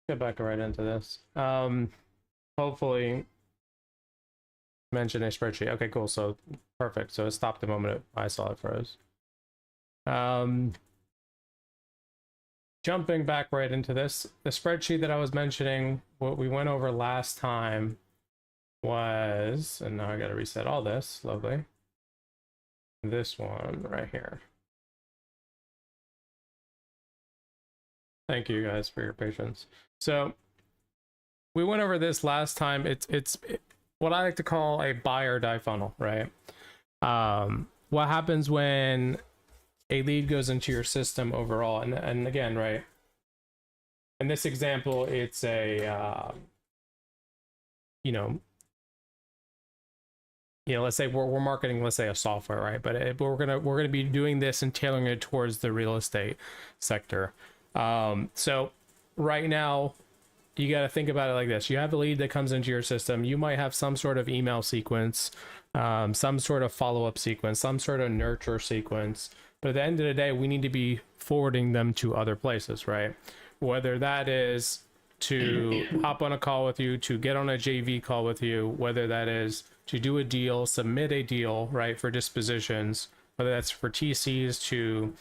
Get back right into this. Hopefully mention a spreadsheet. Okay, cool. So perfect. So it stopped the moment I saw it froze. Jumping back right into this, the spreadsheet that I was mentioning, what we went over last time was, and now I got to reset all this. Lovely. This one right here. Thank you guys for your patience. So we went over this last time. It's what I like to call a buy or die funnel, right? What happens when a lead goes into your system overall? And again, right, in this example, it's a let's say we're marketing, let's say a software, right? But we're gonna be doing this and tailoring it towards the real estate sector. So right now, you got to think about it like this. You have a lead that comes into your system. You might have some sort of email sequence, some sort of follow-up sequence, some sort of nurture sequence. But at the end of the day, we need to be forwarding them to other places, right? Whether that is to hop on a call with you, to get on a JV call with you, whether that is to do a deal, submit a deal, right, for dispositions, whether that's for TCs to,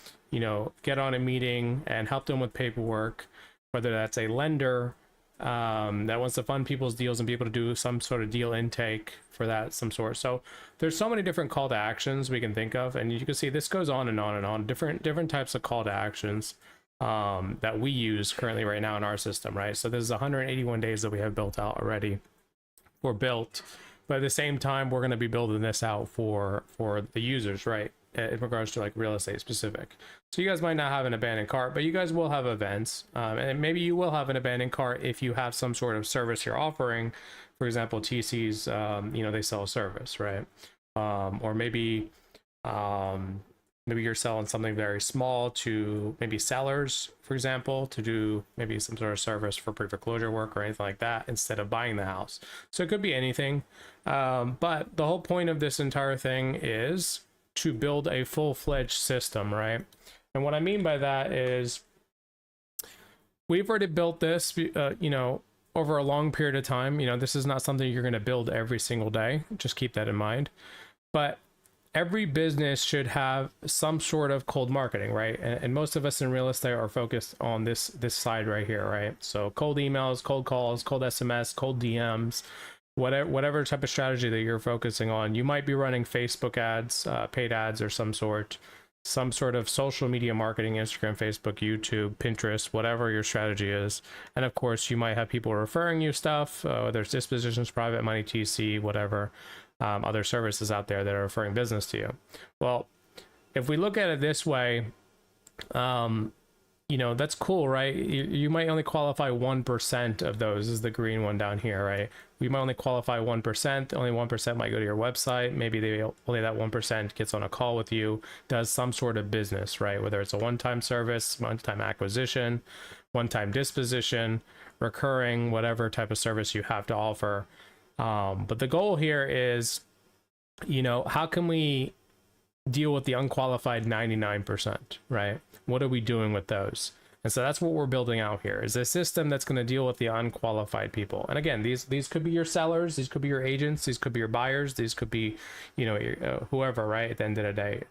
get on a meeting and help them with paperwork, whether that's a lender that wants to fund people's deals and be able to do some sort of deal intake for that, some sort. So there's so many different call to actions we can think of, and you can see this goes on and on and on, different types of call to actions that we use currently right now in our system, right? So this is 181 days that we have built out already for BILT, but at the same time we're going to be building this out for the users, right, in regards to like real estate specific. So you guys might not have an abandoned cart, but you guys will have events, and maybe you will have an abandoned cart if you have some sort of service you're offering. For example, TCs, they sell a service, right? Or maybe you're selling something very small to maybe sellers, for example, to do maybe some sort of service for pre-foreclosure work or anything like that instead of buying the house. So it could be anything, but the whole point of this entire thing is to build a full-fledged system, right? And what I mean by that is we've already built this, over a long period of time. This is not something you're going to build every single day. Just keep that in mind. But every business should have some sort of cold marketing, right? And most of us in real estate are focused on this side right here, right? So cold emails, cold calls, cold SMS, cold DMs, whatever type of strategy that you're focusing on. You might be running Facebook ads, paid ads, or some sort of social media marketing, Instagram, Facebook, YouTube, Pinterest, whatever your strategy is. And of course, you might have people referring you stuff, whether it's dispositions, private money, TC, whatever, other services out there that are referring business to you. Well, if we look at it this way, that's cool, right? You might only qualify 1% of those. Is the green one down here, right? We might only qualify 1%. Only 1% might go to your website. Maybe only that 1% gets on a call with you, does some sort of business, right? Whether it's a one-time service, one-time acquisition, one-time disposition, recurring, whatever type of service you have to offer. But the goal here is, how can we deal with the unqualified 99%, right? What are we doing with those? And so that's what we're building out here, is a system that's going to deal with the unqualified people. And again, these could be your sellers, these could be your agents, these could be your buyers, these could be, whoever, right? At the end of the day,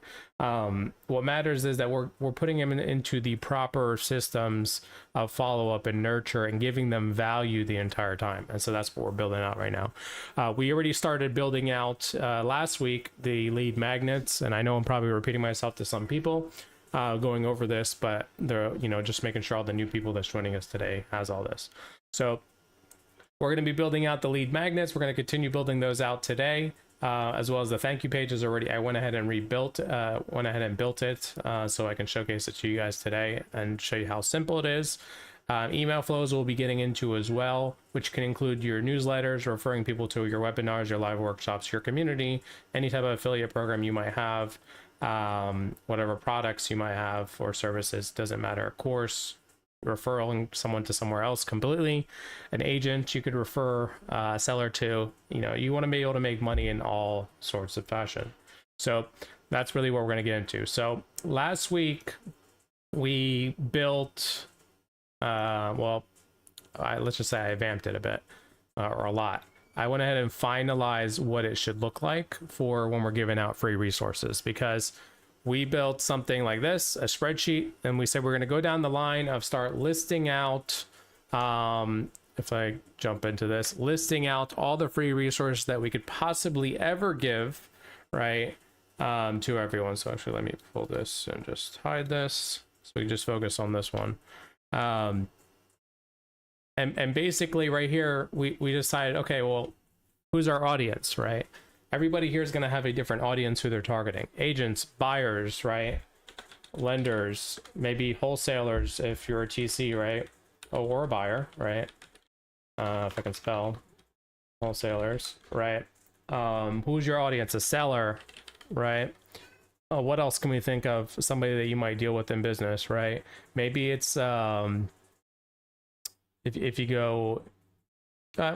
what matters is that we're putting them into the proper systems of follow-up and nurture and giving them value the entire time. And so that's what we're building out right now. We already started building out last week the lead magnets, and I know I'm probably repeating myself to some people going over this, but they're just making sure all the new people that's joining us today has all this. So we're going to be building out the lead magnets. We're going to continue building those out today, as well as the thank you pages already. I went ahead and built it so I can showcase it to you guys today and show you how simple it is. Email flows we'll be getting into as well, which can include your newsletters, referring people to your webinars, your live workshops, your community, any type of affiliate program you might have, whatever products you might have or services, doesn't matter. Of course, referring someone to somewhere else completely, an agent you could refer a seller to. You want to be able to make money in all sorts of fashion. So that's really what we're going to get into. So last week we built let's just say I vamped it a bit, or a lot. I went ahead and finalized what it should look like for when we're giving out free resources, because we built something like this, a spreadsheet, and we said we're going to go down the line of start listing out, if I jump into this, listing out all the free resources that we could possibly ever give, right, to everyone. So actually, let me pull this and just hide this, so we can just focus on this one. And basically right here, we decided, okay, well, who's our audience, right? Everybody here is going to have a different audience who they're targeting. Agents, buyers, right? Lenders, maybe wholesalers if you're a TC, right? Oh, or a buyer, right? If I can spell. Wholesalers, right? Who's your audience? A seller, right? What else can we think of? Somebody that you might deal with in business, right? Maybe it's if you go,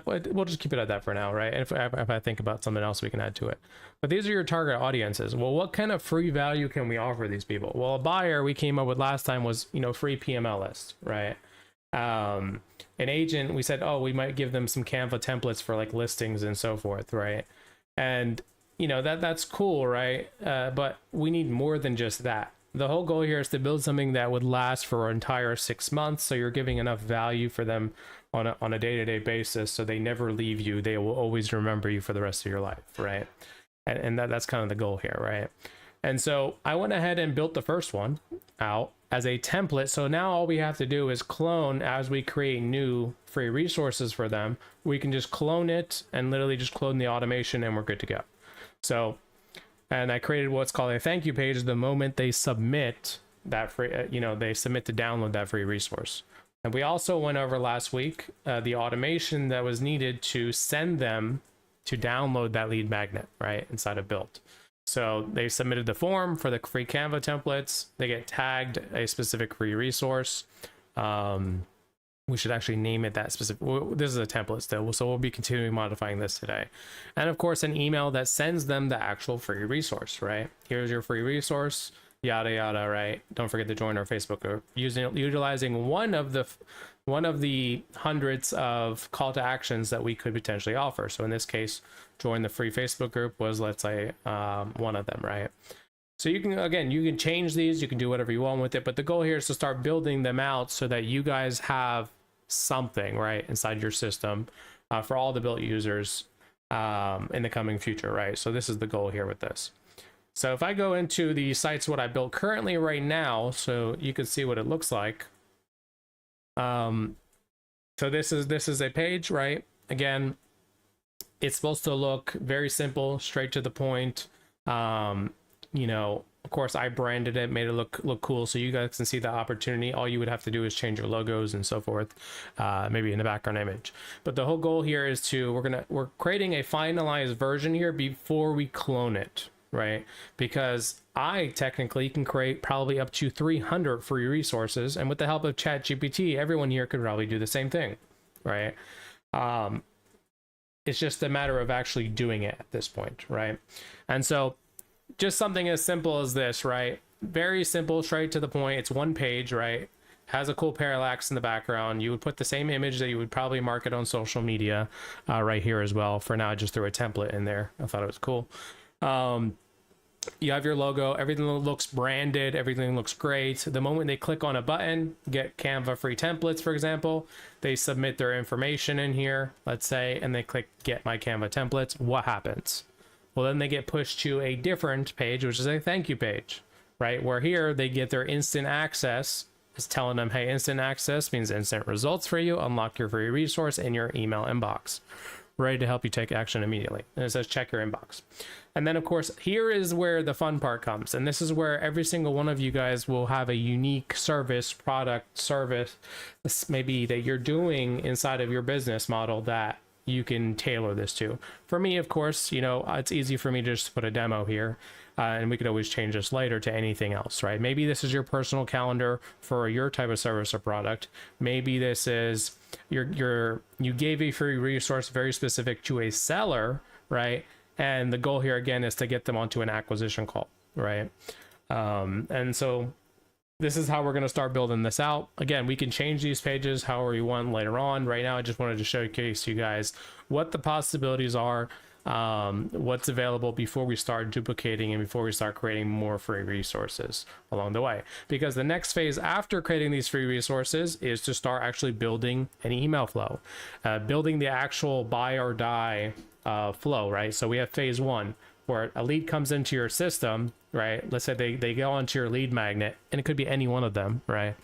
we'll just keep it at that for now, right? And if I think about something else, we can add to it. But these are your target audiences. Well, what kind of free value can we offer these people? Well, a buyer we came up with last time was, free PML list, right? An agent, we said, oh, we might give them some Canva templates for like listings and so forth, right? And that's cool, right? But we need more than just that. The whole goal here is to build something that would last for an entire 6 months, so you're giving enough value for them on a day-to-day basis, so they never leave you. They will always remember you for the rest of your life, right? And that's kind of the goal here, right? And so I went ahead and built the first one out as a template. So now all we have to do is clone as we create new free resources for them. We can just clone it and literally just clone the automation, and we're good to go. So, and I created what's called a thank you page the moment they submit that free, they submit to download that free resource. And we also went over last week the automation that was needed to send them to download that lead magnet, right, inside of BILT. So they submitted the form for the free Canva templates. They get tagged a specific free resource. We should actually name it that specific. This is a template still, so we'll be continuing modifying this today. And of course, an email that sends them the actual free resource, right? Here's your free resource, yada yada, right? Don't forget to join our Facebook group. Utilizing one of the hundreds of call to actions that we could potentially offer. So in this case, join the free Facebook group was, let's say, one of them, right? So you can change these, you can do whatever you want with it, but the goal here is to start building them out so that you guys have something right inside your system for all the BILT users in the coming future, right? So this is the goal here with this. So if I go into the sites, what I built currently right now, so you can see what it looks like. So this is a page, right? Again, it's supposed to look very simple, straight to the point. Of course, I branded it, made it look cool, so you guys can see the opportunity. All you would have to do is change your logos and so forth, maybe in the background image. But the whole goal here is we're creating a finalized version here before we clone it, right? Because I technically can create probably up to 300 free resources, and with the help of ChatGPT, everyone here could probably do the same thing, right? It's just a matter of actually doing it at this point, right? And so just something as simple as this, right? Very simple, straight to the point. It's one page, right? Has a cool parallax in the background. You would put the same image that you would probably market on social media right here as well. For now, I just threw a template in there. I thought it was cool. You have your logo. Everything looks branded. Everything looks great. The moment they click on a button, get Canva free templates, for example, they submit their information in here, let's say, and they click get my Canva templates. What happens? Well, then they get pushed to a different page, which is a thank you page, right? Where here they get their instant access. It's telling them, hey, instant access means instant results for you. Unlock your free resource in your email inbox, ready to help you take action immediately. And it says check your inbox. And then, of course, here is where the fun part comes. And this is where every single one of you guys will have a unique service, maybe that you're doing inside of your business model that you can tailor this to. For me, of course, it's easy for me to just put a demo here, and we could always change this later to anything else, right? Maybe this is your personal calendar for your type of service or product. Maybe this is you gave a free resource very specific to a seller, right? And the goal here again is to get them onto an acquisition call, right? And so this is how we're going to start building this out. Again, we can change these pages however you want later on. Right now, I just wanted to showcase you guys what the possibilities are, what's available before we start duplicating and before we start creating more free resources along the way. Because the next phase after creating these free resources is to start actually building an email flow, building the actual buy or die flow, right? So we have phase one, where a lead comes into your system, right? Let's say they go onto your lead magnet, and it could be any one of them, right?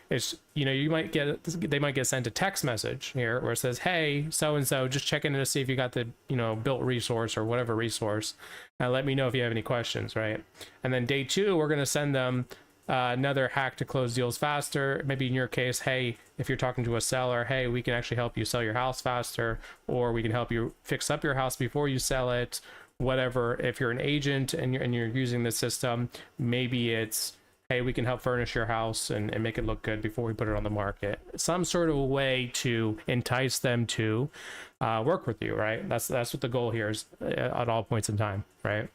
It's, you know, they might get sent a text message here where it says, hey, so and so, just checking in to see if you got the, you know, BILT resource or whatever resource, and let me know if you have any questions, right? And then day two, we're going to send them another hack to close deals faster. Maybe in your case, hey, if you're talking to a seller, hey, we can actually help you sell your house faster, or we can help you fix up your house before you sell it. Whatever. If you're an agent and you're using the system, maybe it's, hey, we can help furnish your house and make it look good before we put it on the market. Some sort of a way to entice them to work with you, right? That's what the goal here is at all points in time, right?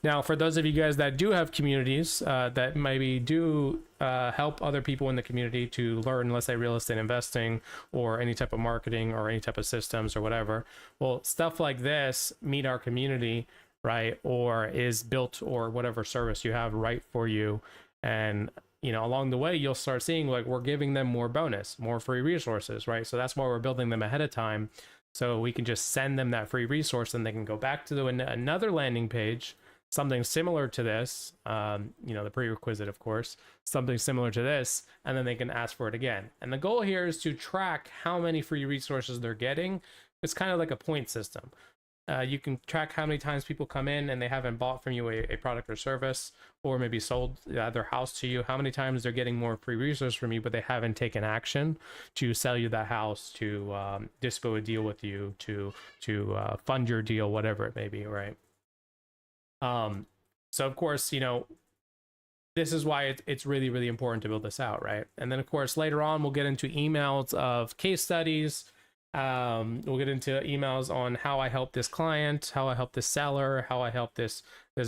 Now, for those of you guys that do have communities that maybe do help other people in the community to learn, let's say, real estate investing or any type of marketing or any type of systems or whatever, well, stuff like this, meet our community, right? Or is BILT or whatever service you have right for you. And, you know, along the way, you'll start seeing like we're giving them more bonus, more free resources, right? So that's why we're building them ahead of time. So we can just send them that free resource and they can go back to another landing page, something similar to this, you know, the prerequisite, of course, something similar to this, and then they can ask for it again. And the goal here is to track how many free resources they're getting. It's kind of like a point system. You can track how many times people come in and they haven't bought from you a product or service, or maybe sold their house to you, how many times they're getting more free resources from you, but they haven't taken action to sell you that house, to dispo a deal with you, to fund your deal, whatever it may be, right? So of course, you know, this is why it's really, really important to build this out, right? And then of course, later on, we'll get into emails of case studies. We'll get into emails on how I help this client, how I help this seller, how I help this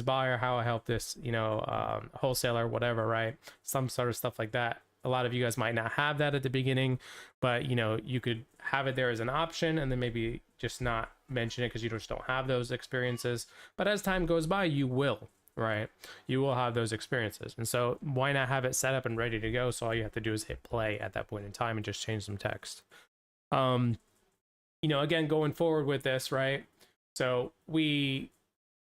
buyer, how I help this, you know, wholesaler, whatever, right? Some sort of stuff like that. A lot of you guys might not have that at the beginning, but you know, you could have it there as an option and then maybe just not mention it because you just don't have those experiences. But as time goes by, you will, right? You will have those experiences. And so why not have it set up and ready to go? So all you have to do is hit play at that point in time and just change some text. You know, again, going forward with this, right? So we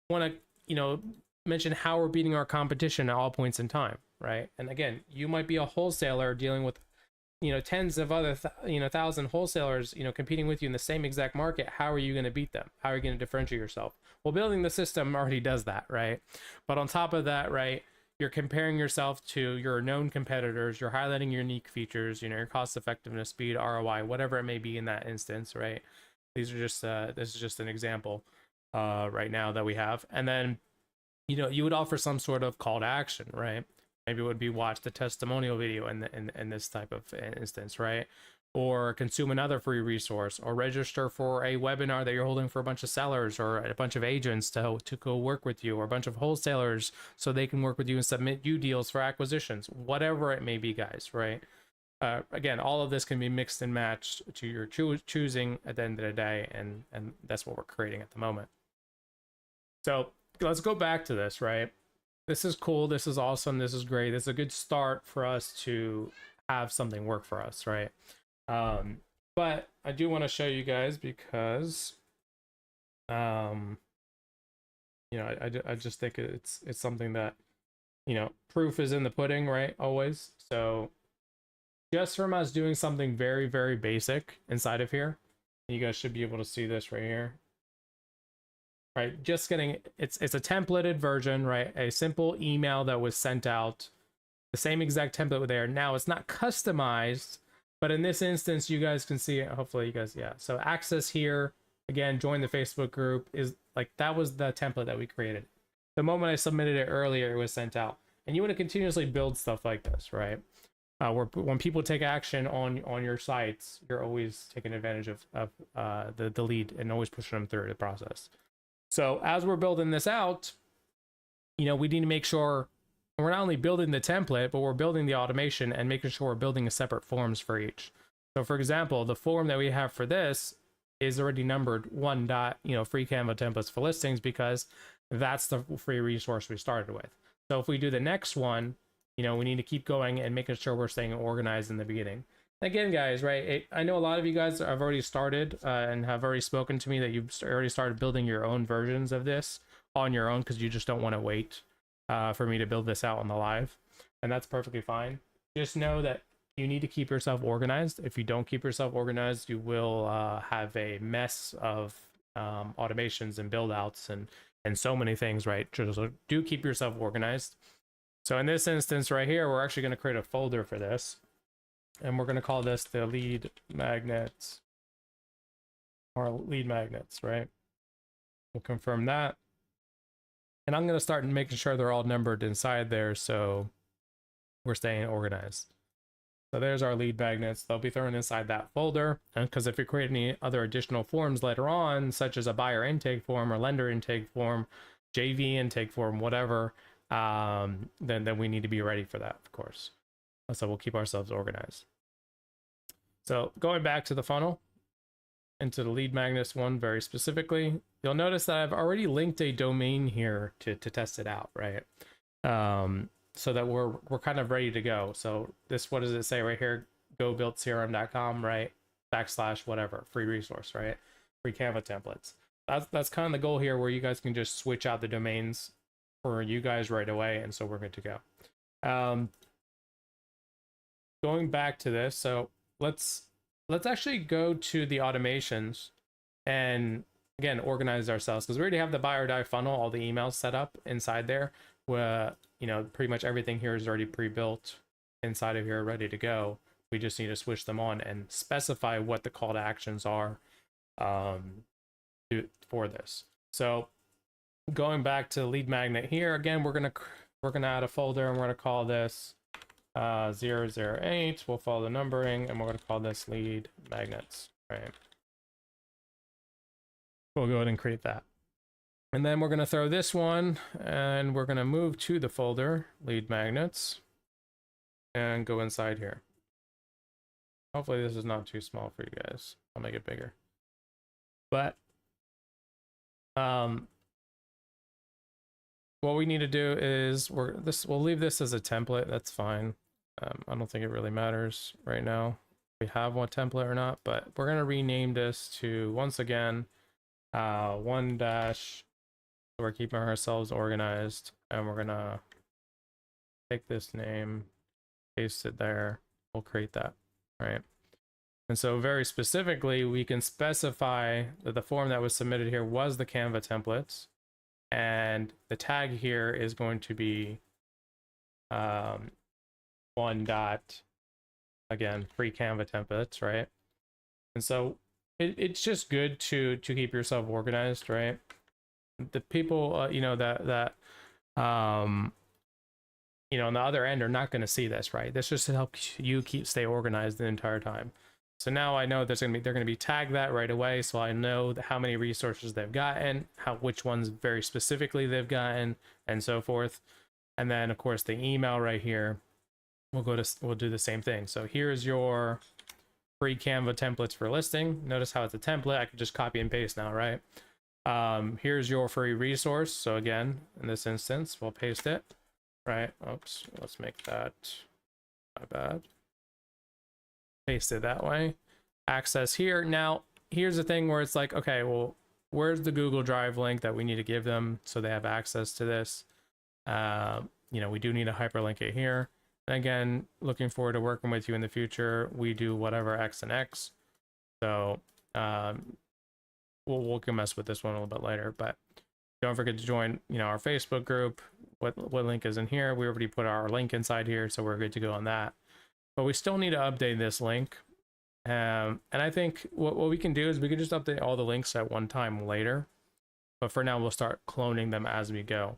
want to, you know, mention how we're beating our competition at all points in time, right? And again, you might be a wholesaler dealing with, you know, tens of other, you know, 1,000 wholesalers, you know, competing with you in the same exact market. How are you going to beat them? How are you going to differentiate yourself? Well, building the system already does that, right? But on top of that, right, you're comparing yourself to your known competitors. You're highlighting your unique features, you know, your cost effectiveness, speed, ROI, whatever it may be in that instance, right? These are just, this is just an example right now that we have. And then, you know, you would offer some sort of call to action, right? Maybe it would be watch the testimonial video in this type of instance, right? Or consume another free resource, or register for a webinar that you're holding for a bunch of sellers or a bunch of agents to go work with you, or a bunch of wholesalers so they can work with you and submit you deals for acquisitions, whatever it may be, guys, right? Again, all of this can be mixed and matched to your choosing at the end of the day, and that's what we're creating at the moment. So let's go back to this, right? This is cool. This is awesome. This is great. This is a good start for us to have something work for us, right? But I do want to show you guys because, you know, I just think it's something that, you know, proof is in the pudding, right? Always. So just from us doing something very, very basic inside of here, you guys should be able to see this right here. Right, just getting it's a templated version, right? A simple email that was sent out, the same exact template there. Now it's not customized, but in this instance, you guys can see it. Hopefully, you guys, yeah. So access here again, join the Facebook group is like that was the template that we created. The moment I submitted it earlier, it was sent out, and you want to continuously build stuff like this, right? When people take action on your sites, you're always taking advantage of the lead and always pushing them through the process. So as we're building this out, you know, we need to make sure And we're not only building the template, but we're building the automation and making sure we're building a separate forms for each. So for example, the form that we have for this is already numbered one dot, free Canva templates for listings, because that's the free resource we started with. So if we do the next one, we need to keep going and making sure we're staying organized in the beginning. Again, guys, right? I know a lot of you guys have already started and have already spoken to me that you've already started building your own versions of this on your own because you just don't want to wait for me to build this out on the live. And that's perfectly fine. Just know that you need to keep yourself organized. If you don't keep yourself organized, you will have a mess of automations and build outs and so many things, right? So do keep yourself organized. So in this instance right here, we're actually going to create a folder for this. And we're going to call this the lead magnets, or lead magnets, right? We'll confirm that. And I'm going to start making sure they're all numbered inside there so we're staying organized. So there's our lead magnets. They'll be thrown inside that folder. And because if you create any other additional forms later on, such as a buyer intake form or lender intake form, JV intake form, whatever, then we need to be ready for that, of course. So we'll keep ourselves organized. So going back to the funnel, into the lead magnets one very specifically, you'll notice that I've already linked a domain here to test it out, right? So that we're kind of ready to go. So this, what does it say right here? Go BILTCRM.com, right? / whatever, free resource, right? Free Canva templates. That's kind of the goal here, where you guys can just switch out the domains for you guys right away, and so we're good to go. Going back to this, so let's actually go to the automations and again organize ourselves, because we already have the buyer die funnel, all the emails set up inside there, where pretty much everything here is already pre-built inside of here, ready to go. We just need to switch them on and specify what the call to actions are for this. So going back to lead magnet here again, we're gonna add a folder, and we're gonna call this 008. We'll follow the numbering, and we're going to call this lead magnets, right? We'll go ahead and create that. And then we're going to throw this one, and we're going to move to the folder lead magnets and go inside here. Hopefully this is not too small for you guys. I'll make it bigger. But what we need to do is we'll leave this as a template. That's fine. I don't think it really matters right now if we have one template or not, but we're going to rename this to, once again, 1 dash. We're keeping ourselves organized, and we're going to take this name, paste it there. We'll create that, right? And so very specifically, we can specify that the form that was submitted here was the Canva templates, and the tag here is going to be 1 dot, again, free Canva templates, right? And so it's just good to keep yourself organized, right? The people that on the other end are not going to see this, right? This just helps you stay organized the entire time. So now I know they're going to be tagged that right away, so I know how many resources they've gotten, which ones very specifically they've gotten, and so forth. And then of course the email right here, we'll do the same thing. So here's your free Canva templates for listing. Notice how it's a template. I could just copy and paste now, right? Here's your free resource. So again, in this instance, we'll paste it, right? Oops, let's make that, my bad. Paste it that way. Access here. Now, here's the thing where it's like, okay, well, where's the Google Drive link that we need to give them so they have access to this? We do need to hyperlink it here. And again, looking forward to working with you in the future. We do whatever X and X. So we'll mess with this one a little bit later, but don't forget to join our Facebook group. What link is in here? We already put our link inside here, so we're good to go on that. But we still need to update this link. And I think what we can do is we can just update all the links at one time later. But for now, we'll start cloning them as we go.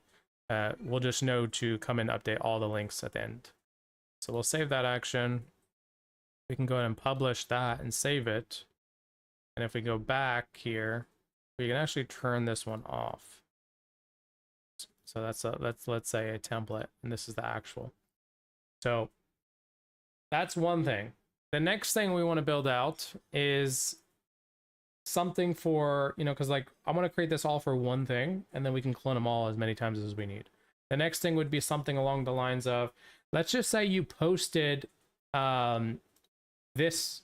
We'll just know to come and update all the links at the end. So we'll save that action. We can go ahead and publish that and save it. And if we go back here, we can actually turn this one off. So that's let's say a template, and this is the actual. So that's one thing. The next thing we want to build out is something for, because like I want to create this all for one thing, and then we can clone them all as many times as we need. The next thing would be something along the lines of, let's just say you posted this,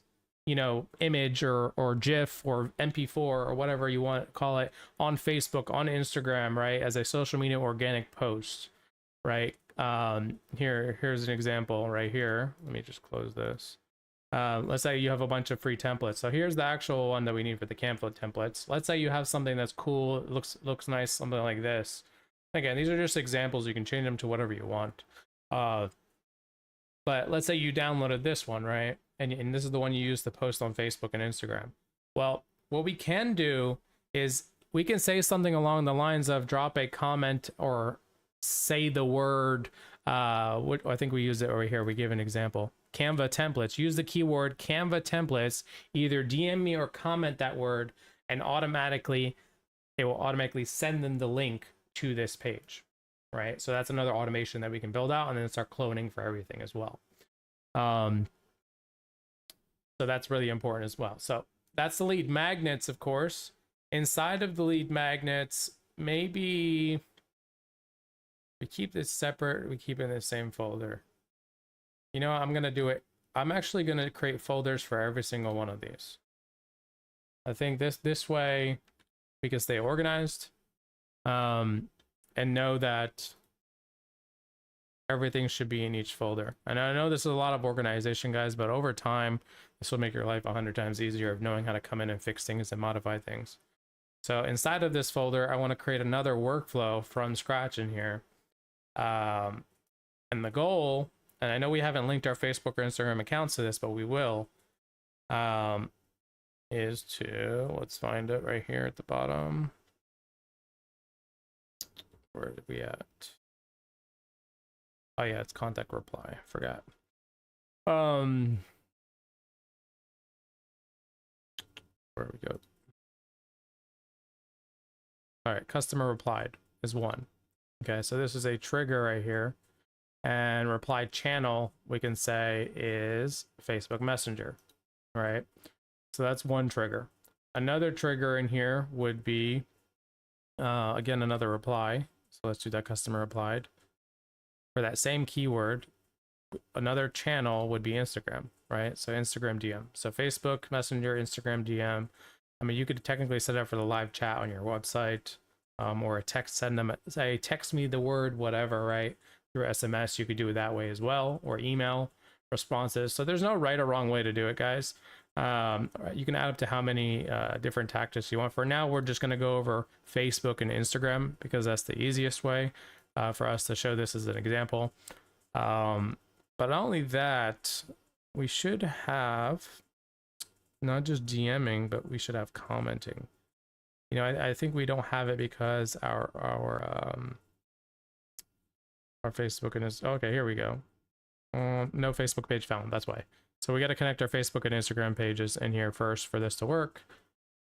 image or GIF or MP4 or whatever you want to call it on Facebook, on Instagram, right, as a social media organic post, right? Here's an example right here. Let me just close this. Let's say you have a bunch of free templates. So here's the actual one that we need for the Canva templates. Let's say you have something that's cool, it looks nice, something like this. Again, these are just examples. You can change them to whatever you want. But let's say you downloaded this one, right? And this is the one you use to post on Facebook and Instagram. Well, what we can do is we can say something along the lines of drop a comment or say the word, what I think we use it over here. We give an example. Canva templates. Use the keyword Canva templates. Either DM me or comment that word, and it will automatically send them the link to this page, right? So that's another automation that we can build out, and then start cloning for everything as well. So that's really important as well. So that's the lead magnets, of course. Inside of the lead magnets, maybe we keep this separate. We keep it in the same folder. I'm going to do it. I'm actually going to create folders for every single one of these. I think this way we can stay organized, and know that everything should be in each folder. And I know this is a lot of organization, guys, but over time, this will make your life 100 times easier of knowing how to come in and fix things and modify things. So inside of this folder, I want to create another workflow from scratch in here. And the goal, and I know we haven't linked our Facebook or Instagram accounts to this, but we will, is to, let's find it right here at the bottom. Where did we at? Oh yeah, it's contact reply. Forgot. Where we go? All right, customer replied is one. Okay, so this is a trigger right here, and reply channel we can say is Facebook Messenger, right? So that's one trigger. Another trigger in here would be again another reply. So let's do that customer replied. For that same keyword, another channel would be Instagram, right? So Instagram DM. So Facebook Messenger, Instagram DM. I mean, you could technically set it up for the live chat on your website, or a text, send them, say, text me the word, whatever, right? Through SMS, you could do it that way as well, or email responses. So there's no right or wrong way to do it, guys. You can add up to how many different tactics you want. For now, we're just going to go over Facebook and Instagram because that's the easiest way for us to show this as an example. But not only that, we should have not just DMing, but we should have commenting. I think we don't have it because our Facebook and his, okay, here we go. No Facebook page found. That's why. So we got to connect our Facebook and Instagram pages in here first for this to work.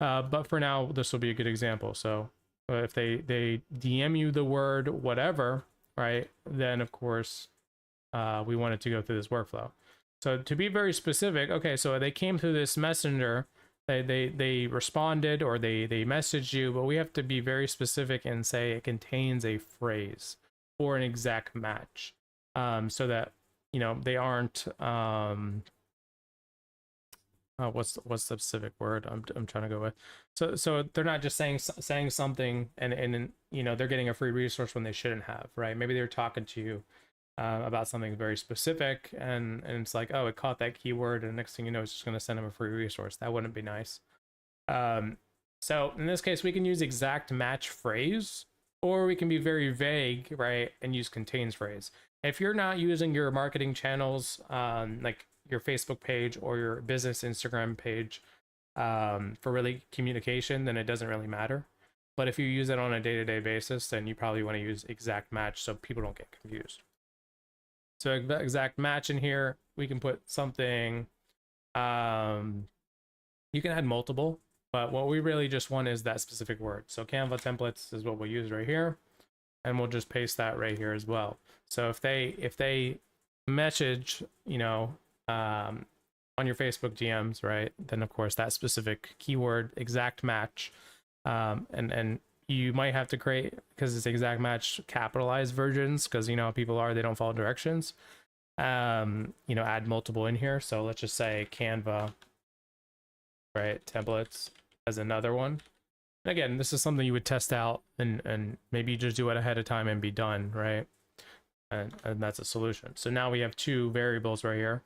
But for now, this will be a good example. So if they DM you the word whatever, right, then of course we want it to go through this workflow. So to be very specific, okay, so they came through this messenger, they responded or they messaged you, but we have to be very specific and say it contains a phrase or an exact match, so that they aren't what's the specific word I'm trying to go with, so they're not just saying something and they're getting a free resource when they shouldn't have, right? Maybe they're talking to you about something very specific, and it's like, oh, it caught that keyword, and next thing you know, it's just going to send them a free resource. That wouldn't be nice. So in this case, we can use exact match phrase, or we can be very vague, right, and use contains phrase. If you're not using your marketing channels, like your Facebook page or your business Instagram page, for really communication, then it doesn't really matter. But if you use it on a day-to-day basis, then you probably want to use exact match so people don't get confused. So exact match in here, we can put something, you can add multiple, but what we really just want is that specific word. So Canva templates is what we'll use right here. and we'll just paste that right here as well. So if they message, you know, on your Facebook DMs, right, then of course that specific keyword exact match, and you might have to create, because it's exact match, capitalized versions, because you know how people are, they don't follow directions. You know, add multiple in here. So let's just say Canva, right, templates as another one. And again, this is something you would test out, and maybe just do it ahead of time and be done, right? And that's a solution. So now we have two variables right here,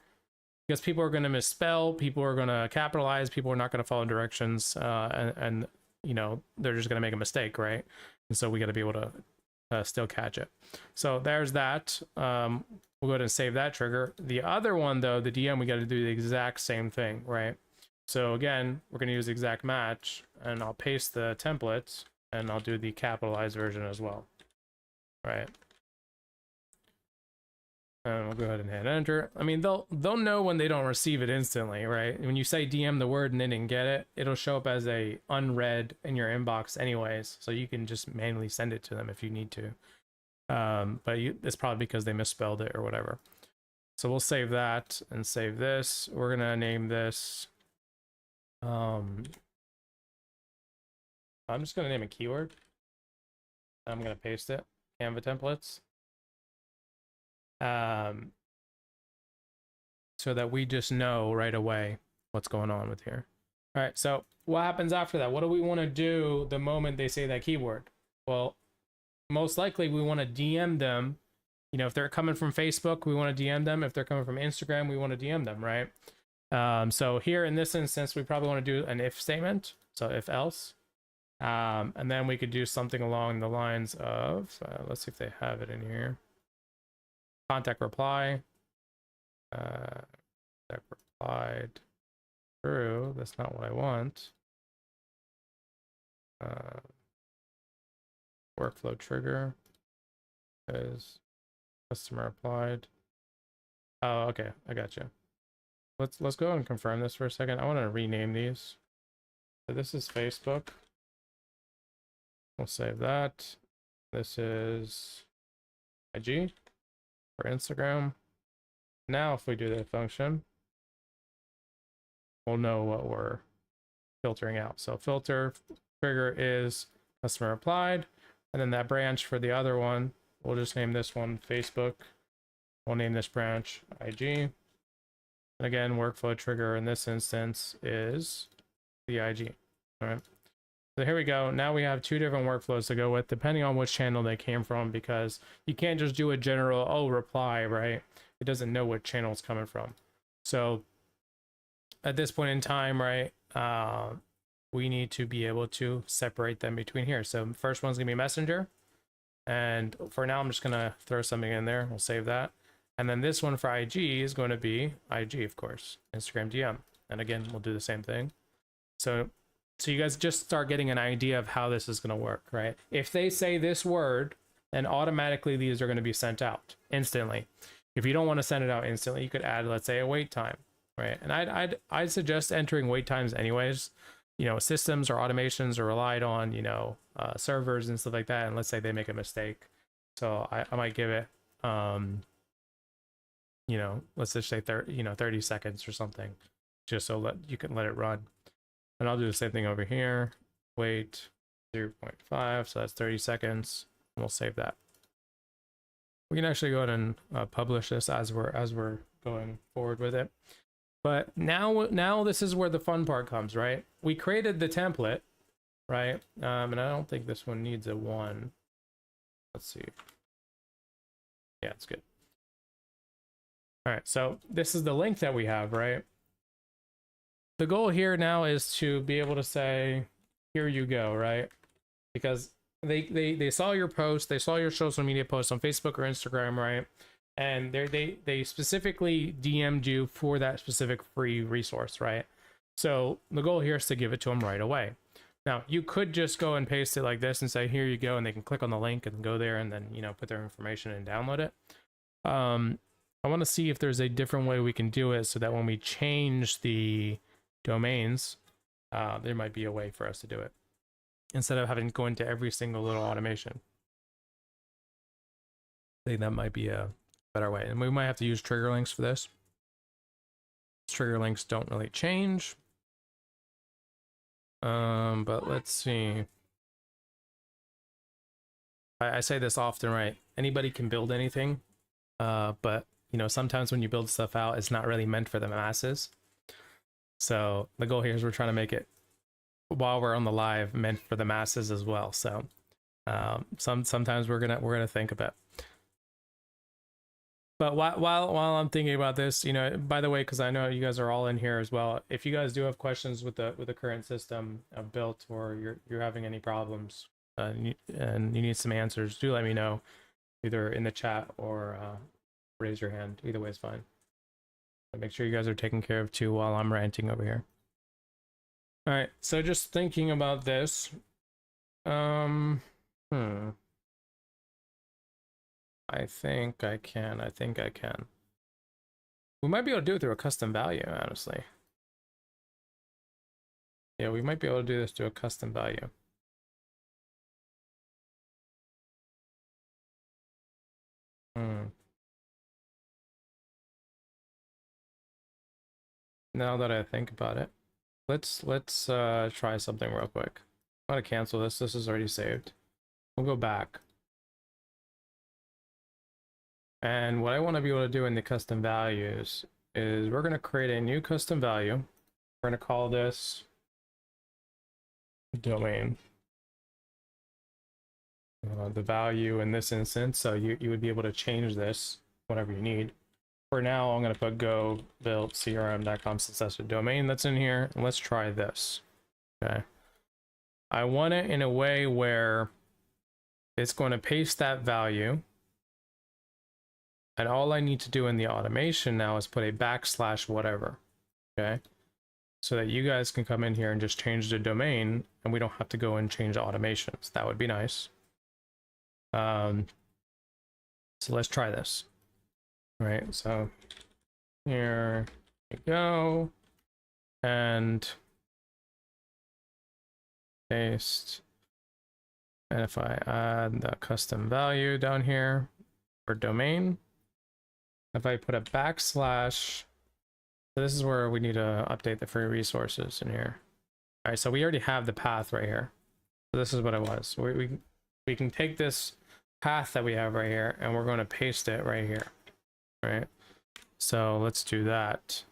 because people are going to misspell, people are going to capitalize, people are not going to follow directions, and you know, they're just going to make a mistake, right? And so we got to be able to still catch it. So there's that. We'll go ahead and save that trigger. The other one though, the DM, we got to do the exact same thing, right? So again, we're going to use exact match, and I'll paste the templates, and I'll do the capitalized version as well, right? And we'll go ahead and hit enter. I mean, they'll know when they don't receive it instantly, right? When you say DM the word and they didn't get it, it'll show up as a unread in your inbox anyways, so you can just manually send it to them if you need to. But it's probably because they misspelled it or whatever. So we'll save that and save this. We're gonna name this. I'm just gonna name a keyword. I'm gonna paste it. Canva templates. So that we just know right away what's going on with here. All right, so what happens after that? What do we want to do the moment they say that keyword? Well, most likely we want to DM them. You know, if they're coming from Facebook, we want to DM them. If they're coming from Instagram, we want to DM them, right? So here in this instance, we probably want to do an if statement. So if else. And then we could do something along the lines of, let's see if they have it in here. Contact reply. That replied true. That's not what I want. Workflow trigger is customer applied. Oh, okay, I got you. Let's go and confirm this for a second. I want to rename these. So this is Facebook. We'll save that. This is IG for Instagram. Now if we do the function, we'll know what we're filtering out. So filter trigger is customer applied, and then that branch for the other one, we'll just name this one Facebook. We'll name this branch IG. And again, workflow trigger in this instance is the IG. All right. So here we go. Now we have two different workflows to go with, depending on which channel they came from, because you can't just do a general, reply, right? It doesn't know what channel it's coming from. So at this point in time, right, we need to be able to separate them between here. So first one's gonna be Messenger. And for now, I'm just gonna throw something in there. We'll save that. And then this one for IG is going to be IG, of course, Instagram DM. And again, we'll do the same thing. So you guys just start getting an idea of how this is going to work, right? If they say this word, then automatically these are going to be sent out instantly. If you don't want to send it out instantly, you could add, let's say, a wait time, right? And I'd suggest entering wait times anyways. You know, systems or automations are relied on, you know, servers and stuff like that. And let's say they make a mistake. So I might give it, you know, let's just say 30 seconds or something, just so you can let it run. And I'll do the same thing over here. Wait 0.5, so that's 30 seconds. And we'll save that. We can actually go ahead and publish this as we're going forward with it. But now this is where the fun part comes, right? We created the template, right? And I don't think this one needs a 1. Let's see. Yeah, it's good. All right, so this is the link that we have, right? The goal here now is to be able to say, here you go, right? Because they saw your post, they saw your social media post on Facebook or Instagram, right? And they specifically DM'd you for that specific free resource, right? So the goal here is to give it to them right away. Now, you could just go and paste it like this and say, here you go, and they can click on the link and go there and then, you know, put their information and download it. I want to see if there's a different way we can do it so that when we change the domains, there might be a way for us to do it instead of having to go into every single little automation. think that might be a better way. And we might have to use trigger links for this. Trigger links don't really change. But let's see. I say this often, right? Anybody can build anything. But you know, sometimes when you build stuff out, it's not really meant for the masses. So the goal here is we're trying to make it, while we're on the live, meant for the masses as well. So sometimes we're gonna think about. But while I'm thinking about this, you know, by the way, because I know you guys are all in here as well. If you guys do have questions with the current system of BILT, or you're having any problems, and you need some answers, do let me know, either in the chat or raise your hand. Either way is fine. But make sure you guys are taken care of too while I'm ranting over here. All right, so just thinking about this. I think I can. We might be able to do it through a custom value, honestly. Yeah, we might be able to do this through a custom value. Now that I think about it, let's try something real quick. I'm gonna cancel this. This is already saved. We'll go back. And what I want to be able to do in the custom values is we're going to create a new custom value. We're going to call this domain. The value in this instance, so you would be able to change this whenever you need. For now, I'm going to put go build crm.com since that's the domain that's in here. And let's try this. Okay. I want it in a way where it's going to paste that value. And all I need to do in the automation now is put a backslash whatever, okay? So that you guys can come in here and just change the domain and we don't have to go and change automations. That would be nice. So let's try this. All right, so here you go. And paste. And if I add the custom value down here for domain, if I put a backslash, so this is where we need to update the free resources in here. All right, so we already have the path right here. So this is what it was. We can take this path that we have right here and we're going to paste it right here. All right, so let's do that.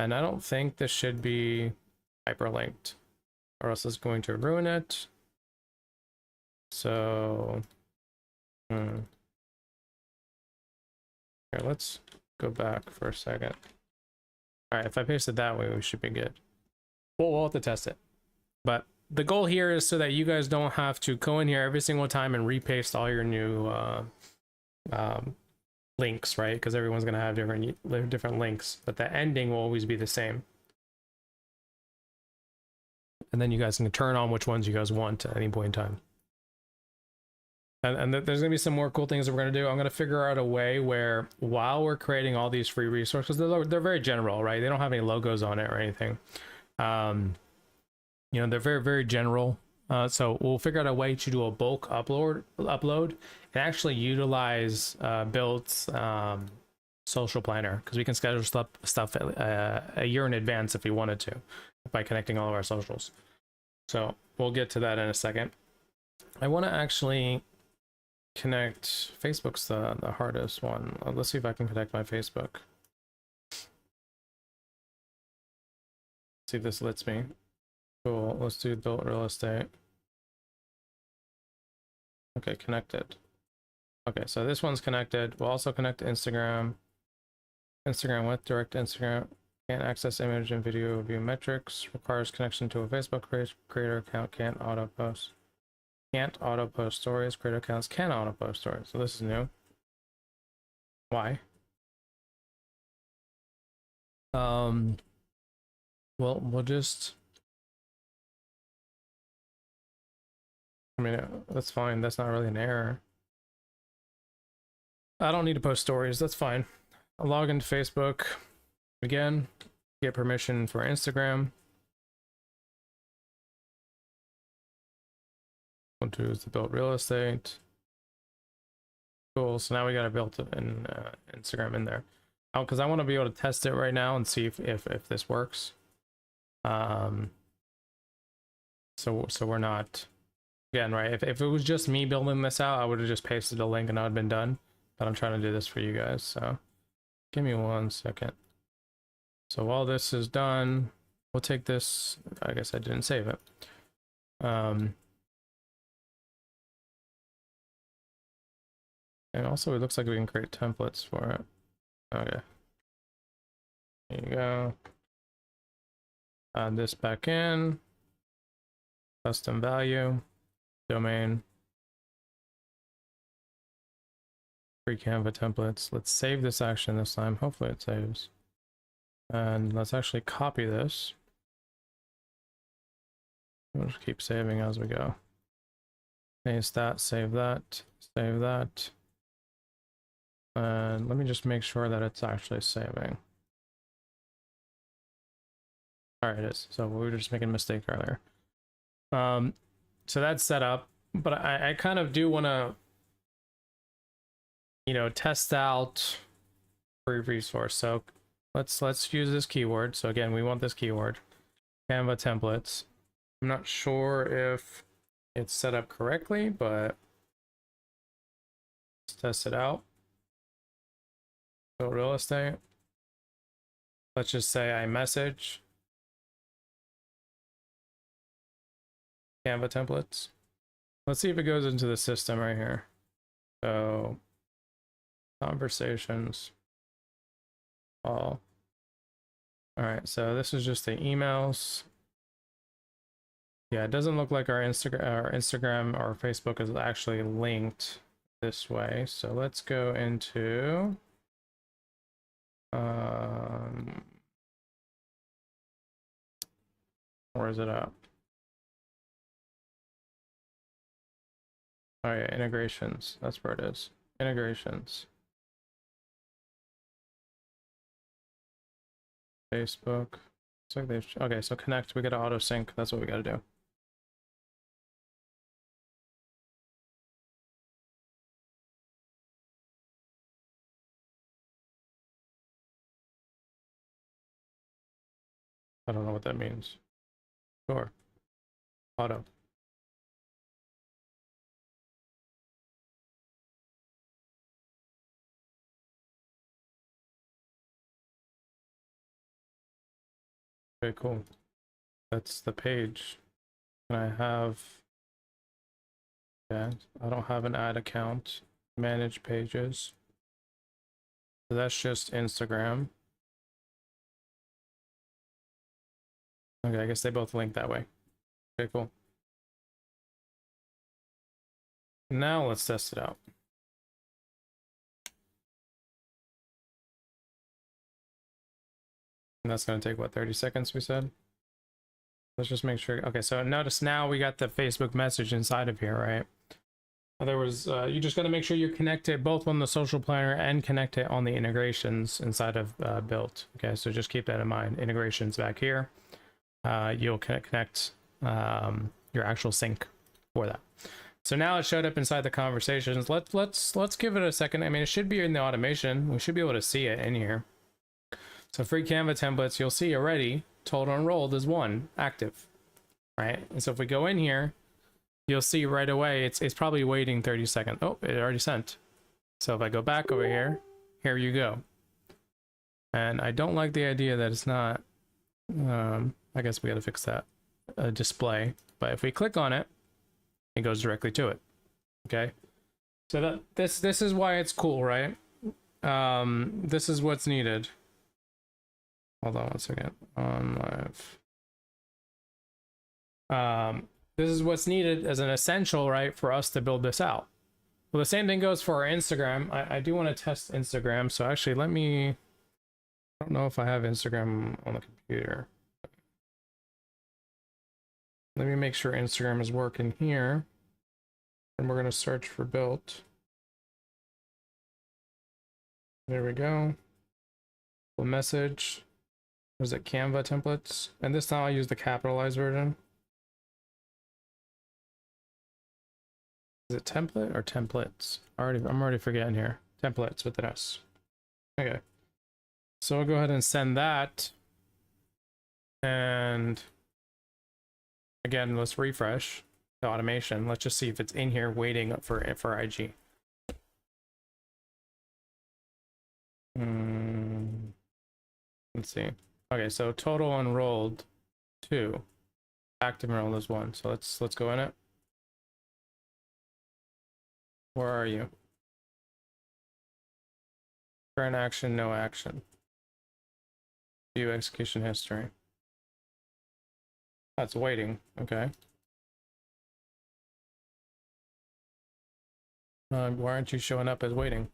And I don't think this should be hyperlinked or else it's going to ruin it. So, here, let's go back for a second. All right, if I paste it that way, we should be good. We'll have to test it. But the goal here is so that you guys don't have to go in here every single time and repaste all your new links, right? Because everyone's going to have different links, but the ending will always be the same. And then you guys can turn on which ones you guys want at any point in time. And there's going to be some more cool things that we're going to do. I'm going to figure out a way where while we're creating all these free resources, they're very general, right? They don't have any logos on it or anything. You know, they're very, very general. So we'll figure out a way to do a bulk upload and actually utilize BILT's social planner, because we can schedule stuff a year in advance if we wanted to by connecting all of our socials. So we'll get to that in a second. I want to actually connect. Facebook's the hardest one. Let's see if I can connect my Facebook. See if this lets me. Cool. Let's do BILT real estate. Okay, connected. Okay, so this one's connected. We'll also connect to Instagram. Instagram with direct Instagram. Can't access image and video view metrics. Requires connection to a Facebook creator account. Can't auto post. Can't auto post stories. Creator accounts can auto post stories. So this is new. Why? Well, we'll just. I mean, that's fine. That's not really an error. I don't need to post stories. That's fine. I'll log into Facebook again. Get permission for Instagram. We'll do the BILT real estate. Cool. So now we got to build an Instagram in there. Oh, because I want to be able to test it right now and see if this works. So we're not, again, right? If it was just me building this out, I would have just pasted a link and I would have been done. But I'm trying to do this for you guys. So give me 1 second. So while this is done, we'll take this. I guess I didn't save it. And also it looks like we can create templates for it. Okay. There you go. Add this back in. Custom value. Domain. Free Canva templates. Let's save this action this time. Hopefully it saves. And let's actually copy this. We'll just keep saving as we go. Paste that, save that, save that. And let me just make sure that it's actually saving. All right, it is. So we were just making a mistake earlier. So that's set up, but I kind of do want to, you know, test out free resource. So let's use this keyword. So again, we want this keyword, Canva templates. I'm not sure if it's set up correctly, but let's test it out. Go real estate. Let's just say I message Canva templates. Let's see if it goes into the system right here. So conversations. All right, so this is just the emails. Yeah, it doesn't look like our Instagram or Facebook is actually linked this way. So let's go into where is it at? Oh yeah, integrations. That's where it is. Integrations. Facebook. Looks like they've, okay, so connect. We got to auto sync. That's what we got to do. I don't know what that means. Sure. Auto. Okay, cool. That's the page. And I have, yeah, I don't have an ad account. Manage pages. So that's just Instagram. Okay, I guess they both link that way. Okay, cool. Now let's test it out. And that's going to take, what, 30 seconds, we said? Let's just make sure. Okay, so notice now we got the Facebook message inside of here, right? In other words, you just got to make sure you connect it both on the social planner and connect it on the integrations inside of BILT. Okay, so just keep that in mind. Integrations back here. You'll connect your actual sync for that. So now it showed up inside the conversations. Let's give it a second. I mean, it should be in the automation. We should be able to see it in here. So free Canva templates, you'll see already total enrolled is 1 active, right? And so if we go in here, you'll see right away it's probably waiting 30 seconds. Oh, it already sent. So if I go back over here, here you go. And I don't like the idea that it's not. I guess we got to fix that display. But if we click on it, it goes directly to it. Okay. So this is why it's cool, right? This is what's needed. Hold on 1 second. On live. This is what's needed as an essential, right, for us to build this out. Well, the same thing goes for our Instagram. I do want to test Instagram. So actually, I don't know if I have Instagram on the computer. Let me make sure Instagram is working here. And we're going to search for BILT. There we go. The message. Was it Canva templates? And this time I'll use the capitalized version. Is it template or templates? I'm already forgetting here. Templates with an S. Okay. So we'll go ahead and send that. And again, let's refresh the automation. Let's just see if it's in here waiting for IG. Let's see. Okay, so total enrolled 2. Active enrolled is 1. So let's go in it. Where are you? Current action, no action. View execution history. That's waiting. Okay. Why aren't you showing up as waiting?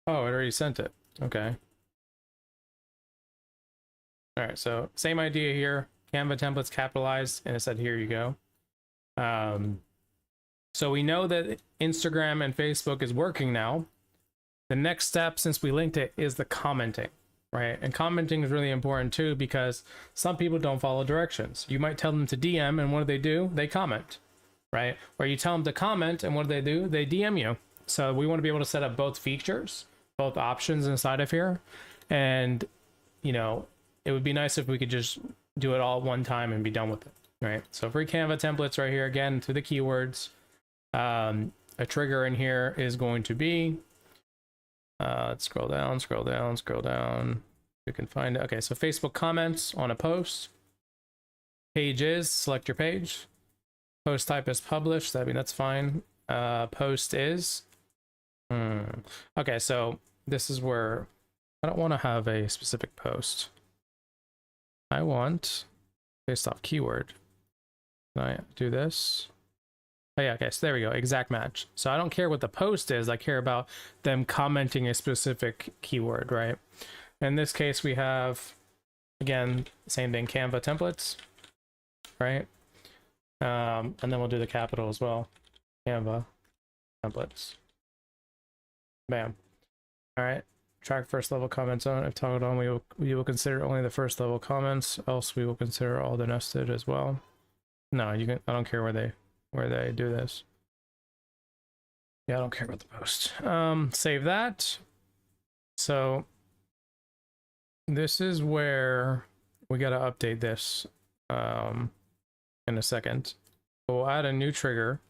Oh, it already sent it. Okay. All right, so same idea here. Canva templates capitalized, and it said, here you go. So we know that Instagram and Facebook is working now. The next step, since we linked it, is the commenting, right? And commenting is really important too, because some people don't follow directions. You might tell them to DM, and what do? They comment, right? Or you tell them to comment, and what do? They DM you. So we want to be able to set up both features, both options inside of here. And, you know, it would be nice if we could just do it all at one time and be done with it, right? So free Canva templates right here, again, to the keywords. A trigger in here is going to be, let's scroll down. You can find it. Okay, so Facebook comments on a post. Page is, select your page. Post type is published. I mean, that's fine. Post is. Okay, so this is where I don't want to have a specific post. I want based off keyword. Can I do this? Oh yeah, okay, so there we go, exact match. So I don't care what the post is, I care about them commenting a specific keyword, right? In this case, we have, again, same thing, Canva templates, right? And then we'll do the capital as well. Canva templates. Bam. All right. Track first level comments on. If toggled on, we will consider only the first level comments. Else, we will consider all the nested as well. No, you can. I don't care where they do this. Yeah, I don't care about the post. Save that. So this is where we got to update this in a second. We'll add a new trigger,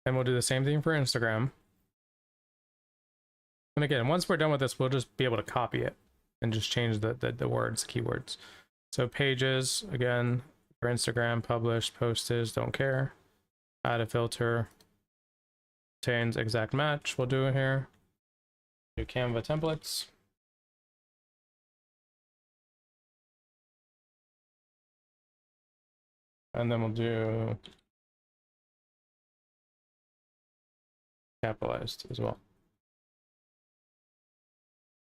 and we'll do the same thing for Instagram. And again, once we're done with this, we'll just be able to copy it and just change the words, keywords. So pages, again, for Instagram, published, posted, don't care. Add a filter, contains exact match. We'll do it here. Do Canva templates. And then we'll do capitalized as well.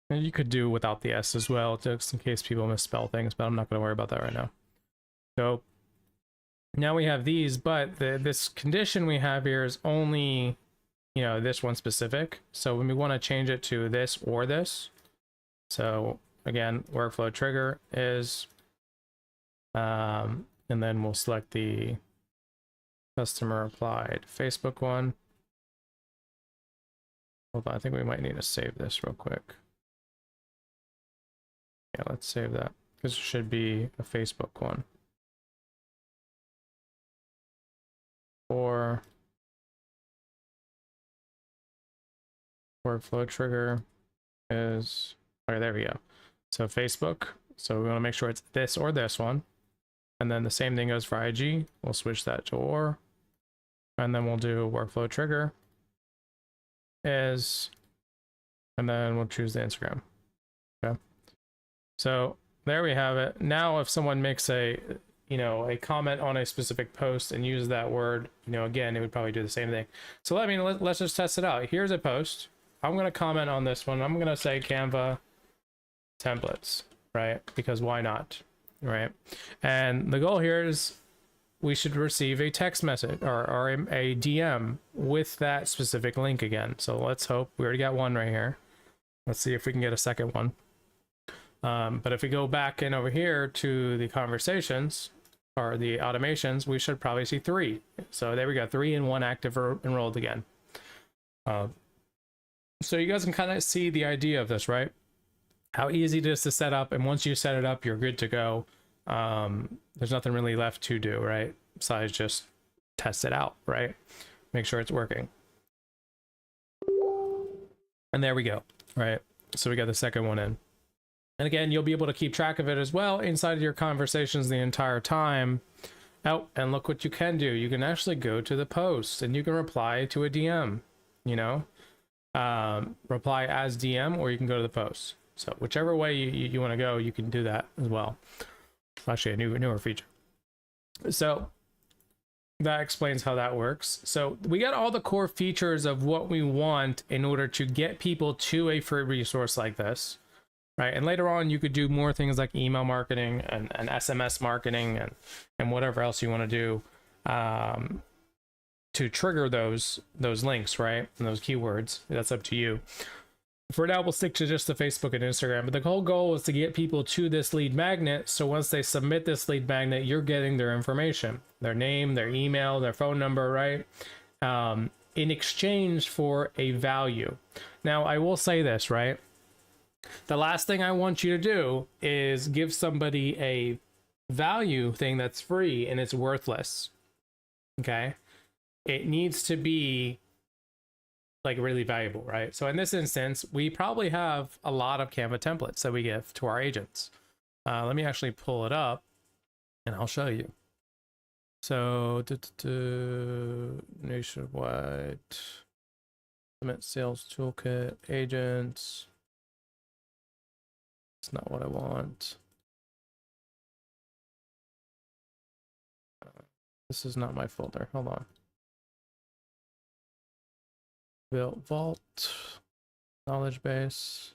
And you could do without the S as well, just in case people misspell things, but I'm not going to worry about that right now. So now we have these, but this condition we have here is only, you know, this one specific. So when we want to change it to this or this, so again, workflow trigger is, and then we'll select the customer applied Facebook one. Hold on, I think we might need to save this real quick. Yeah, let's save that, because it should be a Facebook one. Or workflow trigger is, okay, there we go. So Facebook, so we want to make sure it's this or this one. And then the same thing goes for IG. We'll switch that to or. And then we'll do workflow trigger is, and then we'll choose the Instagram. Okay. So there we have it. Now, if someone makes a, you know, a comment on a specific post and use that word, you know, again, it would probably do the same thing. So let's just test it out. Here's a post. I'm going to comment on this one. I'm going to say Canva templates, right? Because why not, right? And the goal here is we should receive a text message or a DM with that specific link again. So let's hope we already got one right here. Let's see if we can get a second one. But if we go back in over here to the conversations or the automations, we should probably see 3. So there we go, 3 and 1 active or enrolled again. So you guys can kind of see the idea of this, right? How easy it is to set up, and once you set it up, you're good to go. There's nothing really left to do, right? Besides just test it out, right? Make sure it's working. And there we go, right? So we got the second one in. And again, you'll be able to keep track of it as well inside of your conversations the entire time. Oh, and look what you can do. You can actually go to the post and you can reply to a DM, you know, reply as DM, or you can go to the post. So whichever way you want to go, you can do that as well. Actually, a newer feature. So that explains how that works. So we got all the core features of what we want in order to get people to a free resource like this, right? And later on, you could do more things like email marketing and SMS marketing and whatever else you want to do to trigger those links, right? And those keywords. That's up to you. For now, we'll stick to just the Facebook and Instagram, but the whole goal is to get people to this lead magnet. So once they submit this lead magnet, you're getting their information, their name, their email, their phone number, right? In exchange for a value. Now, I will say this, right? The last thing I want you to do is give somebody a value thing that's free and it's worthless. Okay? It needs to be like really valuable, right? So in this instance, we probably have a lot of Canva templates that we give to our agents. Let me actually pull it up and I'll show you. So nationwide limit sales toolkit agents. It's not what I want. This is not my folder. Hold on. BILT vault, knowledge base,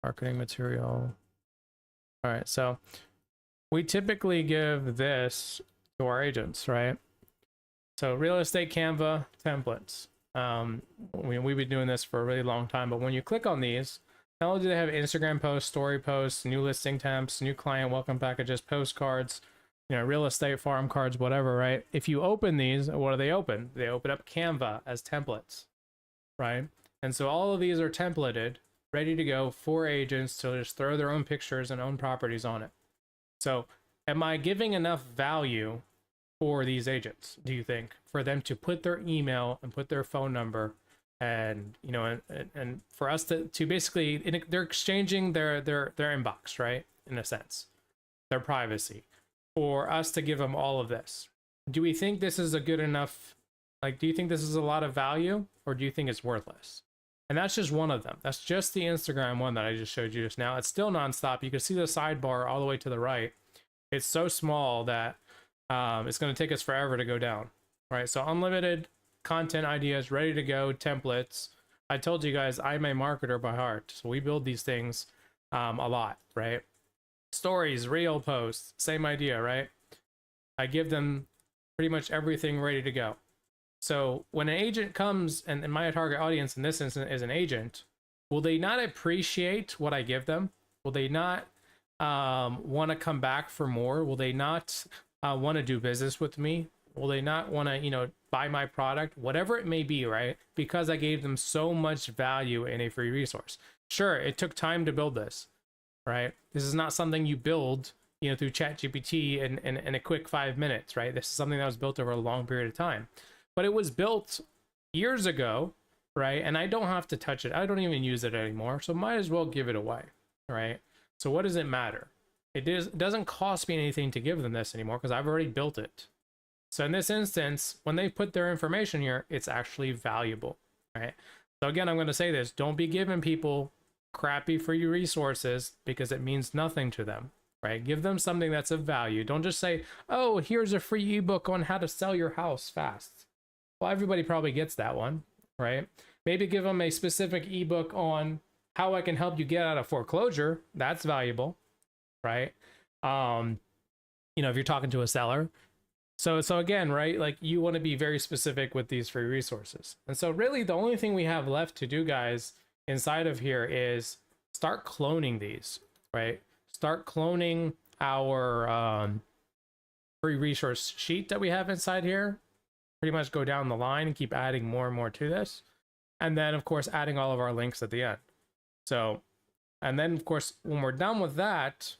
marketing material. All right, so we typically give this to our agents, right? So real estate Canva templates. We've been doing this for a really long time, but when you click on these, not only do they have Instagram posts, story posts, new listing temps, new client welcome packages, postcards, you know, real estate farm cards, whatever, right? If you open these, what do they open? They open up Canva as templates, right? And so all of these are templated, ready to go for agents to just throw their own pictures and own properties on it. So am I giving enough value for these agents, do you think, for them to put their email and put their phone number and, you know, and for us to basically, they're exchanging their inbox, right? In a sense, their privacy. For us to give them all of this. Do we think this is a good enough, like, do you think this is a lot of value, or do you think it's worthless? And that's just one of them. That's just the Instagram one that I just showed you just now. It's still nonstop. You can see the sidebar all the way to the right. It's so small that it's going to take us forever to go down, right? So unlimited content ideas, ready to go, templates. I told you guys, I'm a marketer by heart. So we build these things a lot, right? Stories, reel posts, same idea, right? I give them pretty much everything ready to go. So when an agent comes, and my target audience in this instance is an agent, will they not appreciate what I give them? Will they not want to come back for more? Will they not want to do business with me? Will they not want to, you know, buy my product? Whatever it may be, right? Because I gave them so much value in a free resource. Sure, it took time to build this. Right? This is not something you build, you know, through ChatGPT in a quick 5 minutes, right? This is something that was built over a long period of time. But it was built years ago, right? And I don't have to touch it. I don't even use it anymore. So might as well give it away, right? So what does it matter? It doesn't cost me anything to give them this anymore because I've already built it. So in this instance, when they put their information here, it's actually valuable, right? So again, I'm going to say this. Don't be giving people crappy free resources because it means nothing to them, right? Give them something that's of value. Don't just say, oh, here's a free ebook on how to sell your house fast. Well, everybody probably gets that one, right? Maybe give them a specific ebook on how I can help you get out of foreclosure. That's valuable, right? You know, if you're talking to a seller. So again, right? Like you want to be very specific with these free resources. And so really the only thing we have left to do, guys, inside of here is start cloning these, right? Start cloning our free resource sheet that we have inside here. Pretty much go down the line and keep adding more and more to this. And then, of course, adding all of our links at the end. So, and then, of course, when we're done with that,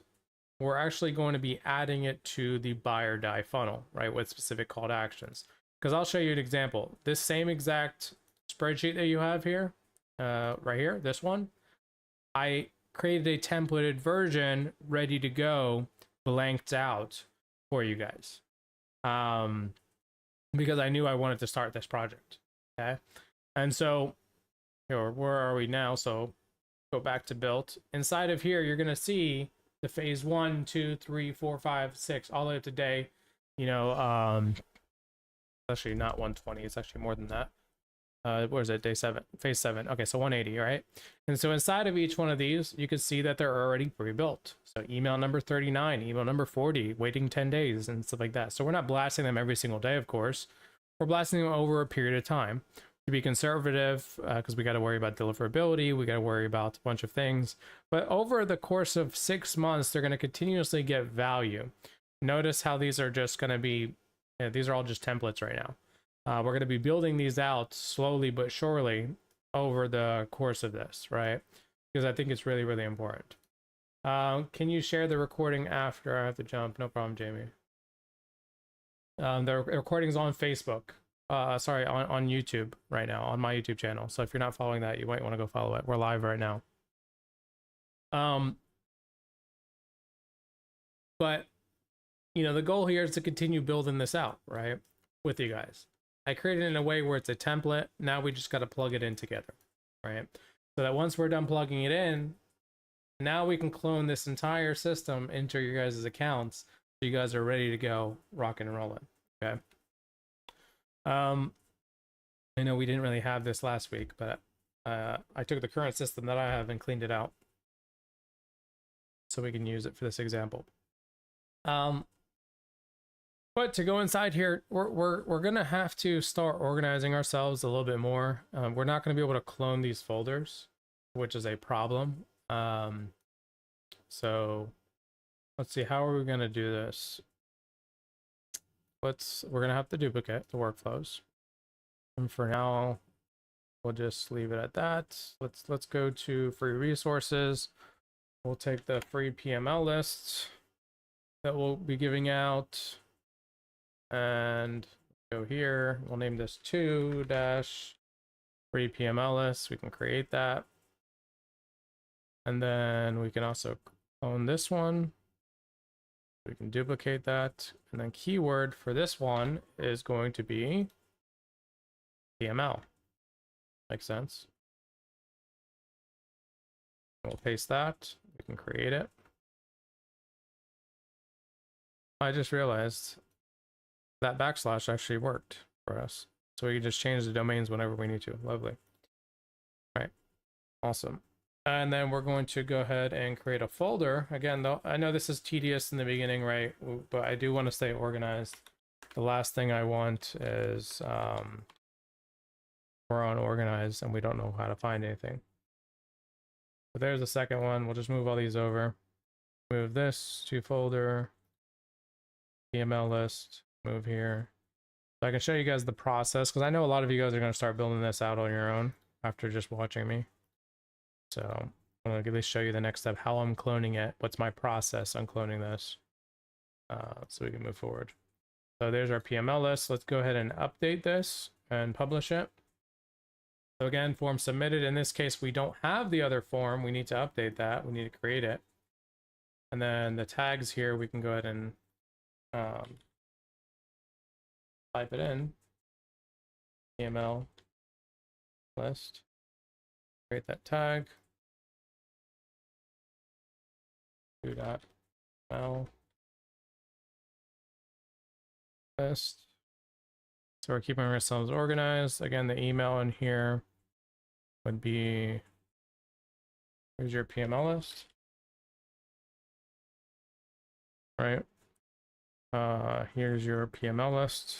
we're actually going to be adding it to the buy or die funnel, right, with specific call to actions. Because I'll show you an example. This same exact spreadsheet that you have here, right here, this one, I created a templated version ready to go, blanked out for you guys. Because I knew I wanted to start this project. Okay. And so, here, where are we now? So go back to BILT. Inside of here, you're going to see the phase 1, 2, 3, 4, 5, 6, all the way up to day, you know, actually not 120. It's actually more than that. Where is it? Day 7, phase 7. Okay, so 180, right? And so inside of each one of these, you can see that they're already pre-built. So email number 39, email number 40, waiting 10 days and stuff like that. So we're not blasting them every single day, of course. We're blasting them over a period of time to be conservative, because we got to worry about deliverability. We got to worry about a bunch of things. But over the course of 6 months, they're going to continuously get value. Notice how these are just going to be, these are all just templates right now. We're going to be building these out slowly but surely over the course of this, right? Because I think it's really, really important. Can you share the recording after? I have to jump. No problem, Jamie. The recording's on Facebook. Sorry, on YouTube right now, on my YouTube channel. So if you're not following that, you might want to go follow it. We're live right now. But, you know, the goal here is to continue building this out, right? With you guys. I created it in a way where it's a template. Now we just got to plug it in together, right? So that once we're done plugging it in, now we can clone this entire system into your guys' accounts. So you guys are ready to go rocking and rolling, okay? I know we didn't really have this last week, but I took the current system that I have and cleaned it out so we can use it for this example. But to go inside here, we're gonna have to start organizing ourselves a little bit more. We're not gonna be able to clone these folders, which is a problem. So let's see, how are we gonna do this? We're gonna have to duplicate the workflows. And for now, we'll just leave it at that. Let's go to free resources. We'll take the free PML list that we'll be giving out. And go here, we'll name this 2- free PML list. We can create that. And then we can also own this one. We can duplicate that. And then keyword for this one is going to be PML. Makes sense. We'll paste that. We can create it. I just realized that backslash actually worked for us. So we can just change the domains whenever we need to. Lovely. All right. Awesome. And then we're going to go ahead and create a folder. Again, though, I know this is tedious in the beginning, right? But I do want to stay organized. The last thing I want is we're unorganized and we don't know how to find anything. So there's the second one. We'll just move all these over. Move this to folder, PML list, move here. So I can show you guys the process, because I know a lot of you guys are going to start building this out on your own after just watching me. So I'm going to at least show you the next step, how I'm cloning it, what's my process on cloning this, so we can move forward. So there's our PML list. Let's go ahead and update this and publish it. So again, form submitted. In this case, we don't have the other form. We need to update that. We need to create it. And then the tags here, we can go ahead and type it in. PML list. Create that tag. Do.ml list. So we're keeping ourselves organized. Again, the email in here would be, here's your PML list. Right. Here's your PML list.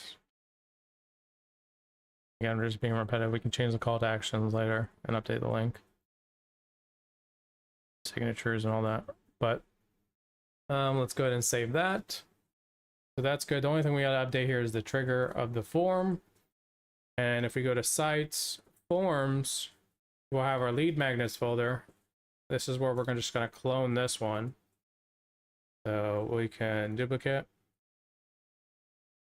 Again, we're just being repetitive. We can change the call to actions later and update the link. signatures and all that. But let's go ahead and save that. So that's good. The only thing we got to update here is the trigger of the form. And if we go to sites, forms, we'll have our lead magnets folder. This is where we're just going to clone this one. So we can duplicate.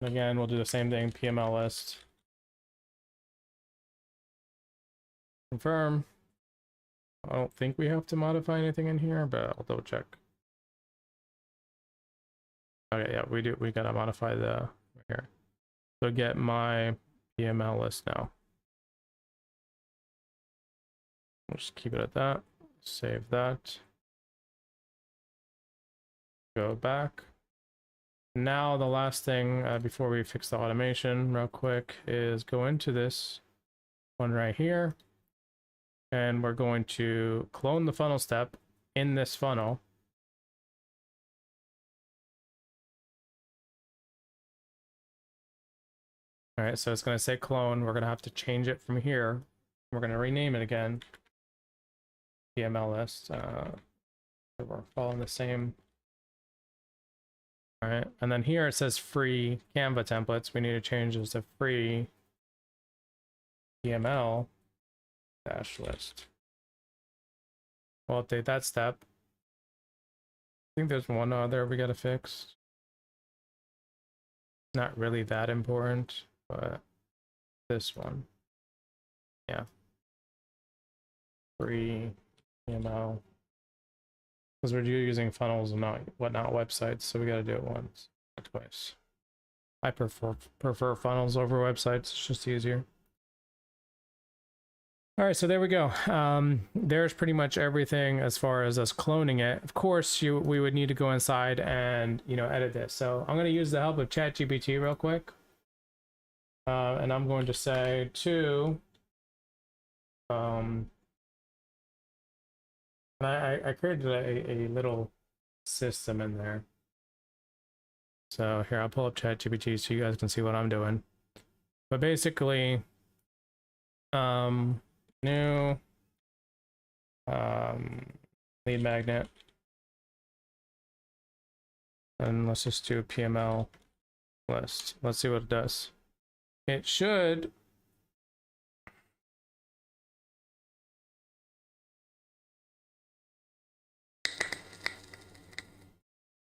Again, we'll do the same thing, PML list. Confirm. I don't think we have to modify anything in here, but I'll double check. Okay, yeah, we do. We gotta modify the here. So get my PML list now. We'll just keep it at that. Save that. Go back. Now the last thing before we fix the automation real quick is go into this one right here. And we're going to clone the funnel step in this funnel. All right, so it's going to say clone. We're going to have to change it from here. We're going to rename it again. PML list. We're following the same. All right, and then here it says free Canva templates. We need to change this to free PML dash list. We'll update that step. I think there's one other we got to fix. Not really that important, but this one. Yeah. Free PML. Because we're using funnels and not websites, so we got to do it once or twice. I prefer funnels over websites. It's just easier. All right, so there we go. There's pretty much everything as far as us cloning it. Of course, we would need to go inside and edit this. So I'm going to use the help of ChatGPT real quick, and I'm going to say to I created a little system in there. So here, I'll pull up ChatGPT so you guys can see what I'm doing. But basically, new lead magnet, and let's just do a PML list. Let's see what it does. It should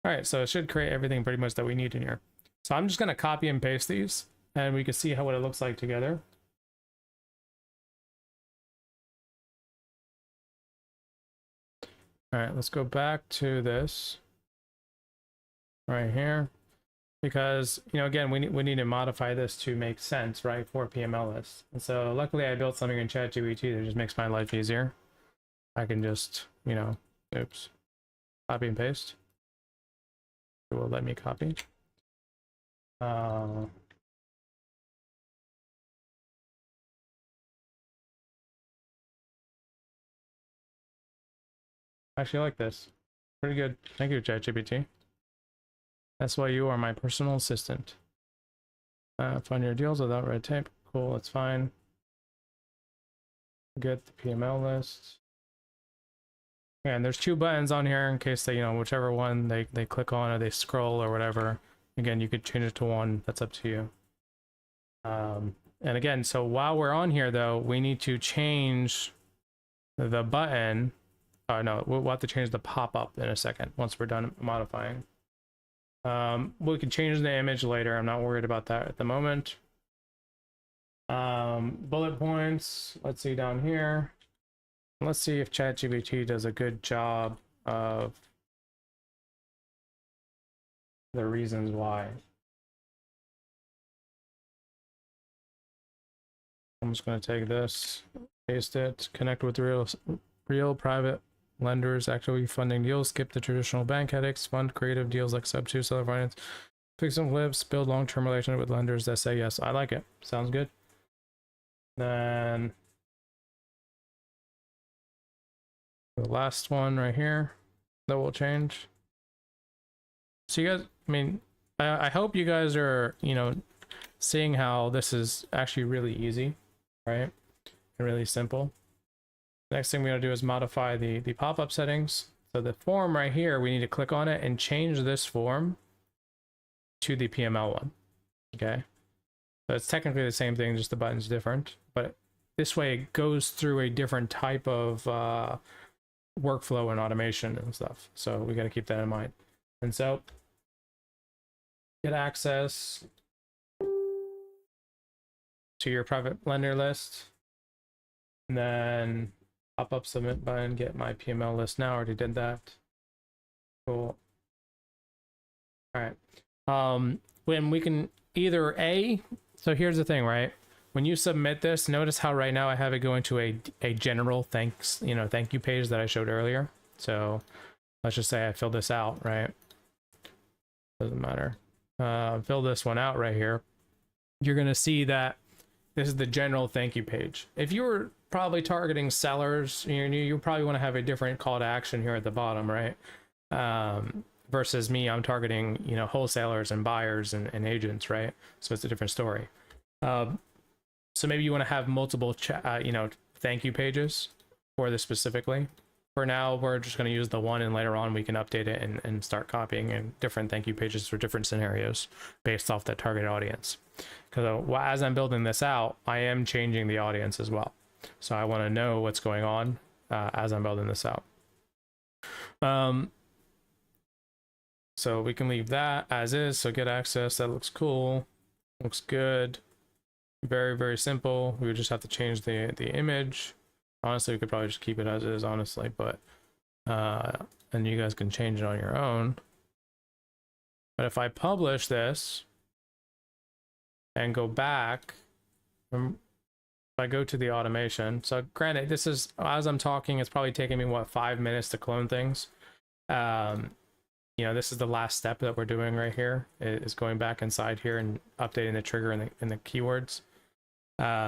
all right, so it should create everything pretty much that we need in here. So I'm just going to copy and paste these, and we can see what it looks like together. All right, let's go back to this right here, because again, we need to modify this to make sense, right, for PML lists. And so luckily I built something in ChatGPT that just makes my life easier. I can just oops, copy and paste. It will let me copy. I actually like this. Pretty good. Thank you, ChatGPT. That's why you are my personal assistant. Find your deals without red tape. Cool, that's fine. Get the PML list. Yeah, and there's 2 buttons on here in case they, whichever one they click on or they scroll or whatever. Again, you could change it to 1. That's up to you. And again, so while we're on here, though, we need to change the button. Oh, no, we'll have to change the pop-up in a second once we're done modifying. We can change the image later. I'm not worried about that at the moment. Bullet points. Let's see down here. Let's see if ChatGPT does a good job of the reasons why. I'm just going to take this, paste it, connect with real private lenders, actually funding deals, skip the traditional bank headaches, fund creative deals like Sub2, seller finance, fix some flips, build long-term relationship with lenders that say yes. I like it. Sounds good. Then the last one right here that will change. So you guys, I hope you guys are, seeing how this is actually really easy, right? And really simple. Next thing we're going to do is modify the pop-up settings. So the form right here, we need to click on it and change this form to the PML one. Okay. So it's technically the same thing, just the button's different. But this way it goes through a different type of workflow and automation and stuff. So we got to keep that in mind. And so get access to your private lender list. And then pop up submit button, get my PML list now. Already did that. Cool. All right. When we can either so here's the thing, right? When you submit this, notice how right now I have it going to a general thank you page that I showed earlier. So let's just say I fill this out, right? Doesn't matter. Fill this one out right here. You're going to see that this is the general thank you page. If you were probably targeting sellers, you probably want to have a different call to action here at the bottom, right? Versus me, I'm targeting, wholesalers and buyers and agents, right? So it's a different story. So maybe you want to have multiple, thank you pages for this specifically. For now, we're just going to use the one, and later on we can update it and start copying in different thank you pages for different scenarios based off that target audience. Because as I'm building this out, I am changing the audience as well. So I want to know what's going on as I'm building this out. So we can leave that as is. So get access, that looks cool. Looks good. Very, very simple. We would just have to change the image. Honestly, we could probably just keep it as is, honestly, but and you guys can change it on your own. But if I publish this and go back, if I go to the automation, so granted, this is, as I'm talking, it's probably taking me, what, 5 minutes to clone things. This is the last step that we're doing right here, is going back inside here and updating the trigger and the keywords.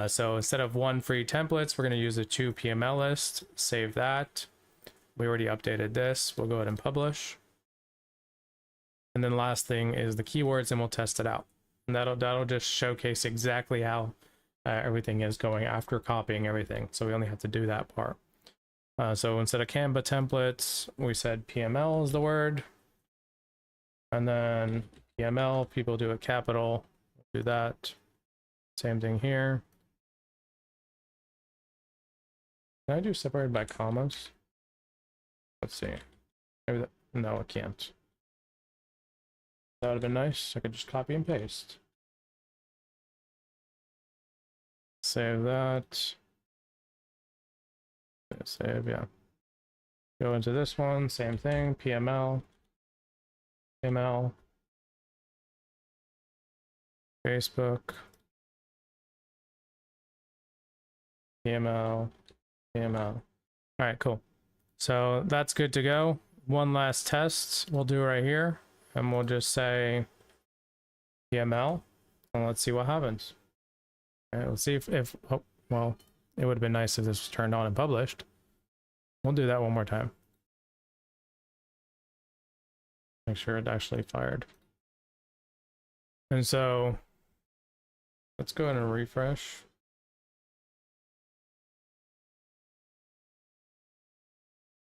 So instead of 1 free templates, we're going to use a 2 PML list. Save that. We already updated this. We'll go ahead and publish. And then last thing is the keywords, and we'll test it out. And that'll just showcase exactly how everything is going after copying everything. So we only have to do that part. So instead of Canva templates, we said PML is the word. And then PML, people do a capital. We'll do that. Same thing here. Can I do separated by commas? Let's see. Maybe no, I can't. That would have been nice. I could just copy and paste. Save that. Save, yeah. Go into this one, same thing, PML. PML. Facebook. PML. PML. All right, cool. So that's good to go. One last test we'll do right here, and we'll just say PML, and let's see what happens. All right, let's see if oh, well, it would have been nice if this was turned on and published. We'll do that one more time. Make sure it actually fired. And so let's go ahead and refresh.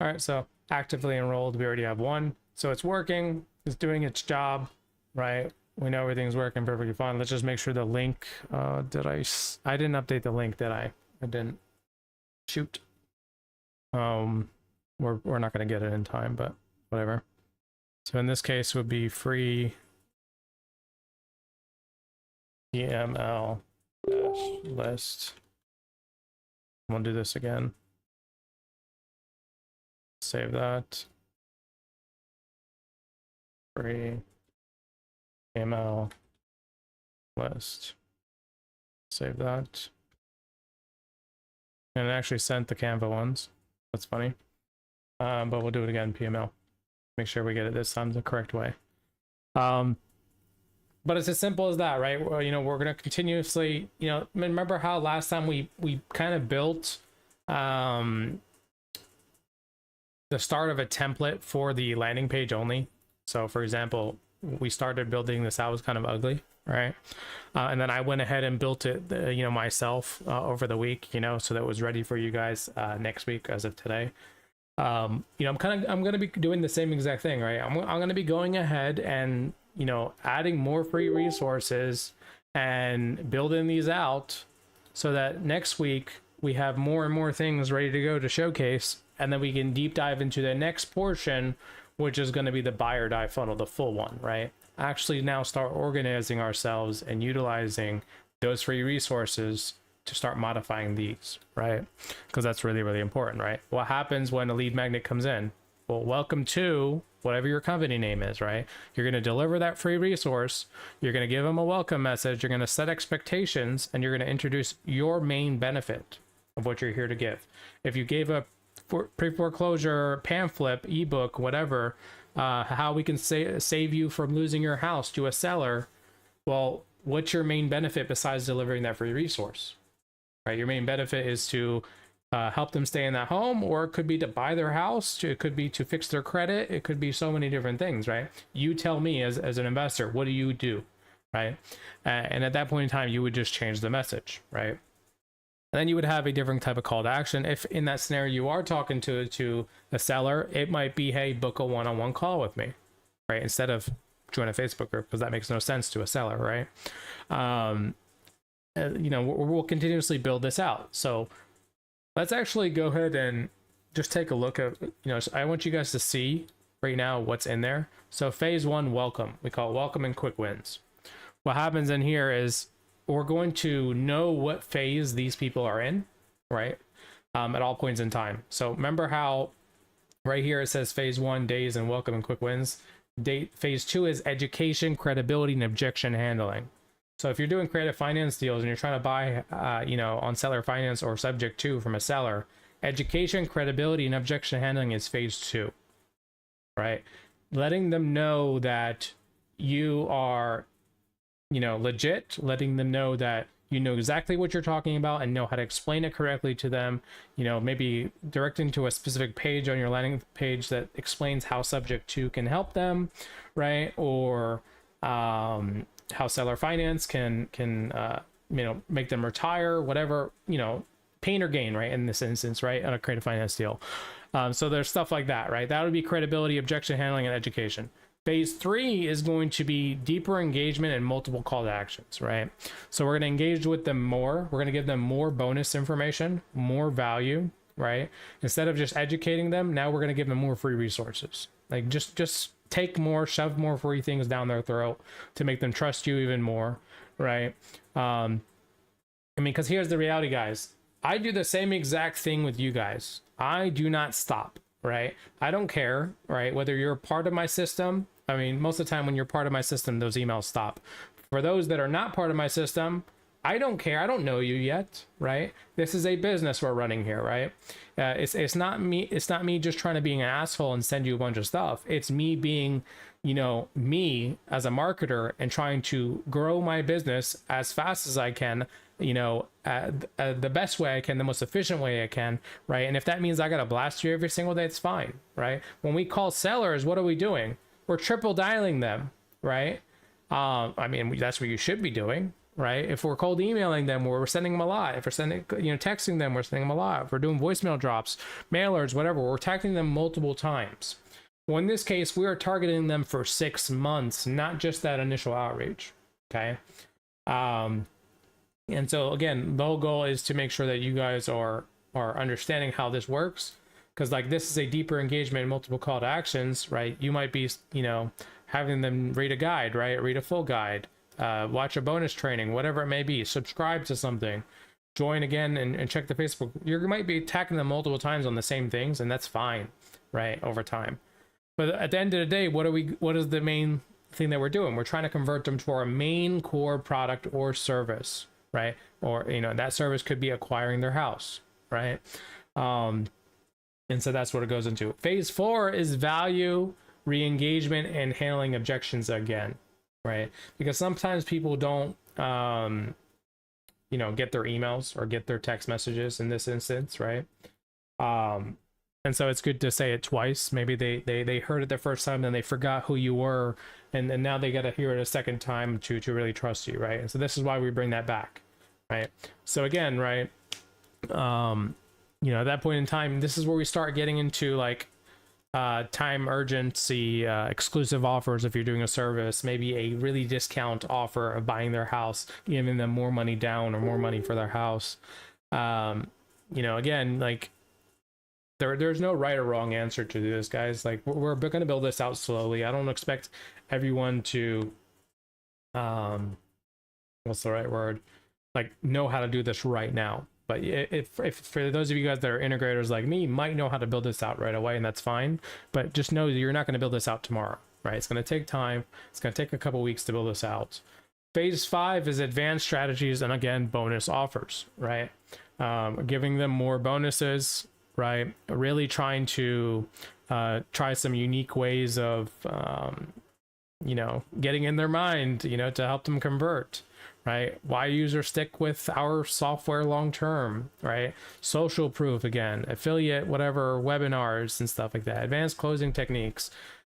All right, so actively enrolled, we already have 1. So it's working, it's doing its job, right? We know everything's working perfectly fine. Let's just make sure the link, I didn't update the link, did I? I didn't. Shoot. We're not gonna get it in time, but whatever. So in this case would be free PML list. We'll do this again. Save that. Free PML list. Save that. And it actually sent the Canva ones. That's funny. But we'll do it again, PML. Make sure we get it this time the correct way. But it's as simple as that, right? We're going to continuously, remember how last time we kind of built the start of a template for the landing page only. So for example, we started building this out, it was kind of ugly, right? And then I went ahead and built it, myself over the week, so that it was ready for you guys next week as of today. I'm going to be doing the same exact thing, right? I'm going to be going ahead and, adding more free resources and building these out so that next week we have more and more things ready to go to showcase. And then we can deep dive into the next portion, which is going to be the buy or die funnel, the full one, right? Actually now start organizing ourselves and utilizing those free resources to start modifying these, right? Because that's really, really important, right? What happens when a lead magnet comes in? Well, welcome to whatever your company name is, right? You're going to deliver that free resource. You're going to give them a welcome message. You're going to set expectations, and you're going to introduce your main benefit of what you're here to give. If you gave a pre-foreclosure pamphlet, ebook, whatever, how we can save you from losing your house to a seller, well, what's your main benefit besides delivering that free resource, right? Your main benefit is to help them stay in that home, or it could be to buy their house, it could be to fix their credit, it could be so many different things, right? You tell me as an investor, what do you do, right? And at that point in time, you would just change the message, right? And then you would have a different type of call to action. If in that scenario you are talking to a seller, it might be, hey, book a one-on-one call with me, right? Instead of join a Facebook group, because that makes no sense to a seller, right? We'll continuously build this out. So let's actually go ahead and just take a look at, I want you guys to see right now what's in there. So phase one, welcome. We call it welcome and quick wins. What happens in here is we're going to know what phase these people are in, right? At all points in time. So remember how right here it says phase one, days and welcome and quick wins. Phase two is education, credibility, and objection handling. So if you're doing creative finance deals and you're trying to buy, on seller finance or subject to from a seller, education, credibility, and objection handling is phase two, right? Letting them know that you are, legit, letting them know that you know exactly what you're talking about and know how to explain it correctly to them, maybe directing to a specific page on your landing page that explains how subject to can help them, right? Or how seller finance can make them retire, whatever, pain or gain, right? In this instance, right? On a creative finance deal. So there's stuff like that, right? That would be credibility, objection handling, and education. Phase three is going to be deeper engagement and multiple call to actions, right? So we're going to engage with them more. We're going to give them more bonus information, more value, right? Instead of just educating them, now we're going to give them more free resources. Like just take more, shove more free things down their throat to make them trust you even more, right? Because here's the reality, guys. I do the same exact thing with you guys. I do not stop, right? I don't care, right? Whether you're part of my system. Most of the time when you're part of my system, those emails stop. For those that are not part of my system, I don't care. I don't know you yet, right? This is a business we're running here, right? It's not me. It's not me just trying to be an asshole and send you a bunch of stuff. It's me being, me as a marketer and trying to grow my business as fast as I can, the best way I can, the most efficient way I can, right? And if that means I got to blast you every single day, it's fine, right? When we call sellers, what are we doing? We're triple dialing them, right? That's what you should be doing, right? If we're cold emailing them, we're sending them a lot. If we're texting them, we're sending them a lot. If we're doing voicemail drops, mailers, whatever, we're tagging them multiple times. Well, in this case, we are targeting them for 6 months, not just that initial outreach, okay? And so again, the whole goal is to make sure that you guys are understanding how this works. Because this is a deeper engagement, multiple call to actions, right? You might be, having them read a guide, right? Read a full guide, watch a bonus training, whatever it may be, subscribe to something, join again and check the Facebook. You might be attacking them multiple times on the same things, and that's fine, right? Over time. But at the end of the day, what is the main thing that we're doing? We're trying to convert them to our main core product or service, right? Or, that service could be acquiring their house, right? And so that's what it goes into. Phase 4 is value, re-engagement, and handling objections again, right? Because sometimes people don't, get their emails or get their text messages in this instance, right? And so it's good to say it twice. Maybe they heard it the first time, then they forgot who you were, and now they got to hear it a second time to really trust you, right? And so this is why we bring that back, right? So again, right, you know, at that point in time, this is where we start getting into like time urgency, exclusive offers if you're doing a service, maybe a really discount offer of buying their house, giving them more money down or more money for their house. You know, again, like there's no right or wrong answer to this, guys. Like we're going to build this out slowly. I don't expect everyone to what's the right word, like know how to do this right now. But if for those of you guys that are integrators like me, might know how to build this out right away, and that's fine. But just know that you're not going to build this out tomorrow, right? It's going to take time. It's going to take a couple weeks to build this out. Phase 5 is advanced strategies, and again, bonus offers, right? Giving them more bonuses, right? Really trying to try some unique ways of, you know, getting in their mind, you know, to help them convert. Right? Why users stick with our software long term, right? Social proof, again, affiliate, whatever, webinars and stuff like that, advanced closing techniques,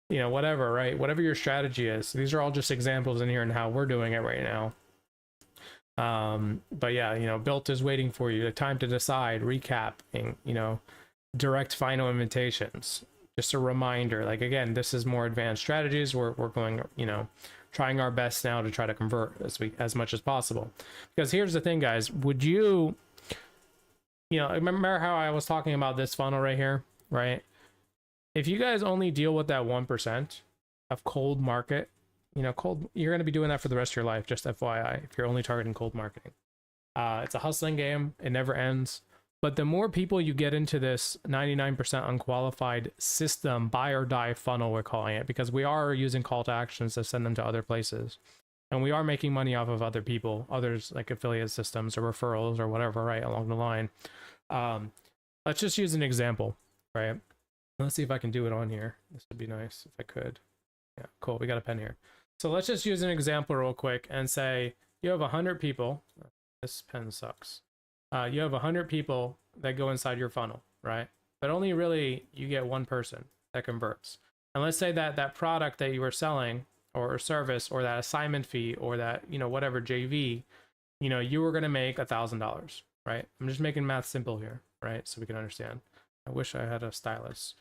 you know, whatever, right? Whatever your strategy is. These are all just examples in here and how we're doing it right now. But yeah, you know, BILT is waiting for you. The time to decide, recapping, you know, direct final invitations. Just a reminder, like, again, this is more advanced strategies. We're going, you know, trying our best now to try to convert as much as possible. Because here's the thing, guys, would you know, remember how I was talking about this funnel right here, right? If you guys only deal with that 1% of cold market, you know, you're going to be doing that for the rest of your life, just FYI, if you're only targeting cold marketing. It's a hustling game. It never ends. But the more people you get into this 99% unqualified system, buy or die funnel, we're calling it, because we are using call to actions to send them to other places. And we are making money off of other people, others like affiliate systems or referrals or whatever, right, along the line. Let's just use an example, right? Let's see if I can do it on here. This would be nice if I could. Yeah, cool. We got a pen here. So let's just use an example real quick and say you have 100 people. This pen sucks. You have 100 people that go inside your funnel, right? But only really you get one person that converts. And let's say that that product that you were selling or service or that assignment fee or that, you know, whatever JV, you know, you were going to make $1,000, right? I'm just making math simple here, right? So we can understand. I wish I had a stylus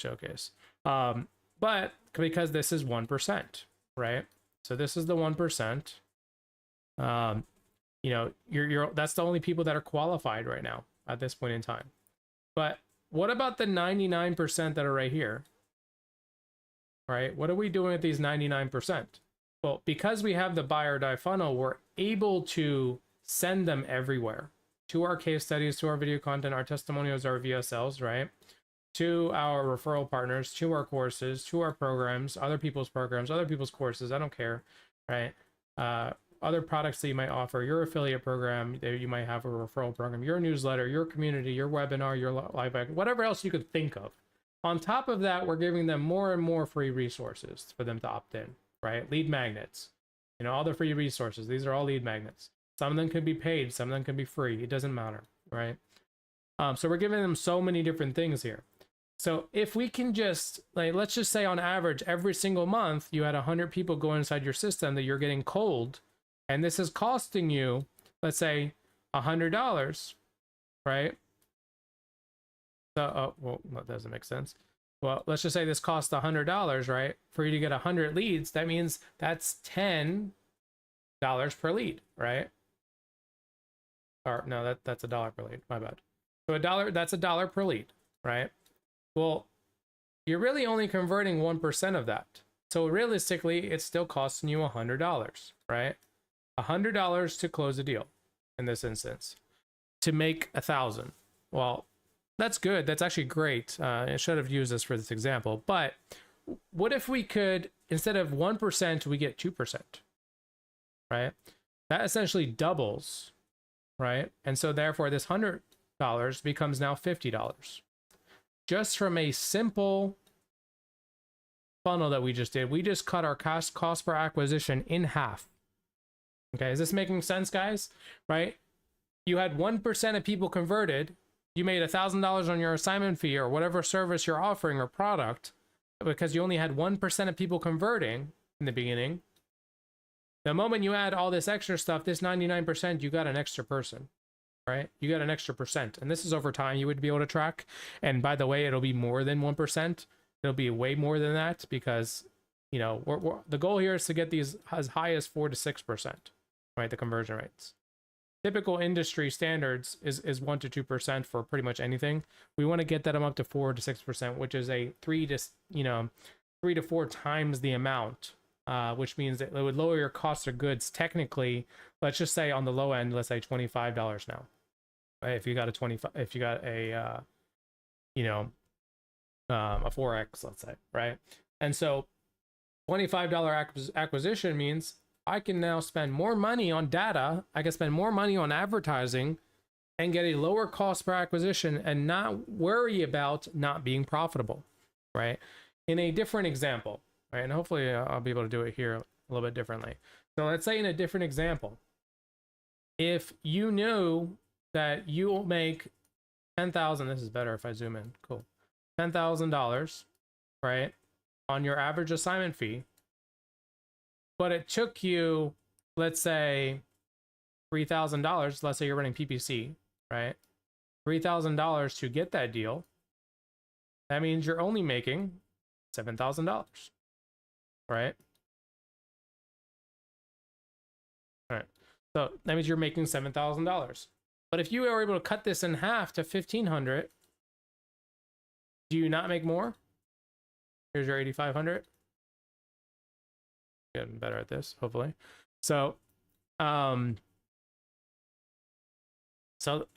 showcase. But because this is 1%, right? So this is the 1%. You know, that's the only people that are qualified right now at this point in time. But what about the 99% that are right here? Right? What are we doing with these 99%? Well, because we have the buy or die funnel, we're able to send them everywhere to our case studies, to our video content, our testimonials, our VSLs, right? To our referral partners, to our courses, to our programs, other people's programs, other people's courses. I don't care, right? Other products that you might offer, your affiliate program, that you might have a referral program, your newsletter, your community, your webinar, your live, whatever else you could think of. On top of that, we're giving them more and more free resources for them to opt in, right? Lead magnets, you know, all the free resources. These are all lead magnets. Some of them could be paid, some of them can be free. It doesn't matter, right? So we're giving them so many different things here. So if we can just, like, let's just say on average, every single month, you had 100 people go inside your system that you're getting cold, and this is costing you, let's say, $100, right? So, well, that doesn't make sense. Well, let's just say this costs $100, right? For you to get 100 leads, that means that's $10 per lead, right? Or no, that's $1 per lead. My bad. So that's $1 per lead, right? Well, you're really only converting 1% of that. So realistically, it's still costing you $100, right? $100 to close a deal in this instance, to make 1,000. Well, that's good. That's actually great. I should have used this for this example. But what if we could, instead of 1%, we get 2%, right? That essentially doubles, right? And so therefore this $100 becomes now $50. Just from a simple funnel that we just did, we just cut our cost per acquisition in half. Okay, is this making sense, guys? Right? You had 1% of people converted. you made $1,000 on your assignment fee or whatever service you're offering or product, because you only had 1% of people converting in the beginning, the moment you add all this extra stuff, this 99%, you got an extra person, right? You got an extra percent. And this is over time you would be able to track. And by the way, it'll be more than 1%. It'll be way more than that, because, you know, the goal here is to get these as high as 4 to 6%, right? The conversion rates. Typical industry standards is 1 to 2% for pretty much anything. We want to get that up to 4 to 6%, which is a 3 to 4 times the amount, which means that it would lower your cost of goods. Technically, let's just say on the low end, let's say $25 now. Right? If you got a a 4x, let's say, right? And so $25 acquisition means I can now spend more money on data, I can spend more money on advertising, and get a lower cost per acquisition and not worry about not being profitable, right? In a different example, right? And hopefully I'll be able to do it here a little bit differently. So let's say in a different example, if you knew that you'll make 10,000, this is better if I zoom in, cool. $10,000, right? On your average assignment fee, but it took you, let's say, $3,000. Let's say you're running PPC, right? $3,000 to get that deal. That means you're only making $7,000, right? All right. So that means you're making $7,000. But if you were able to cut this in half to $1,500, do you not make more? Here's your $8,500. Getting better at this, hopefully. So,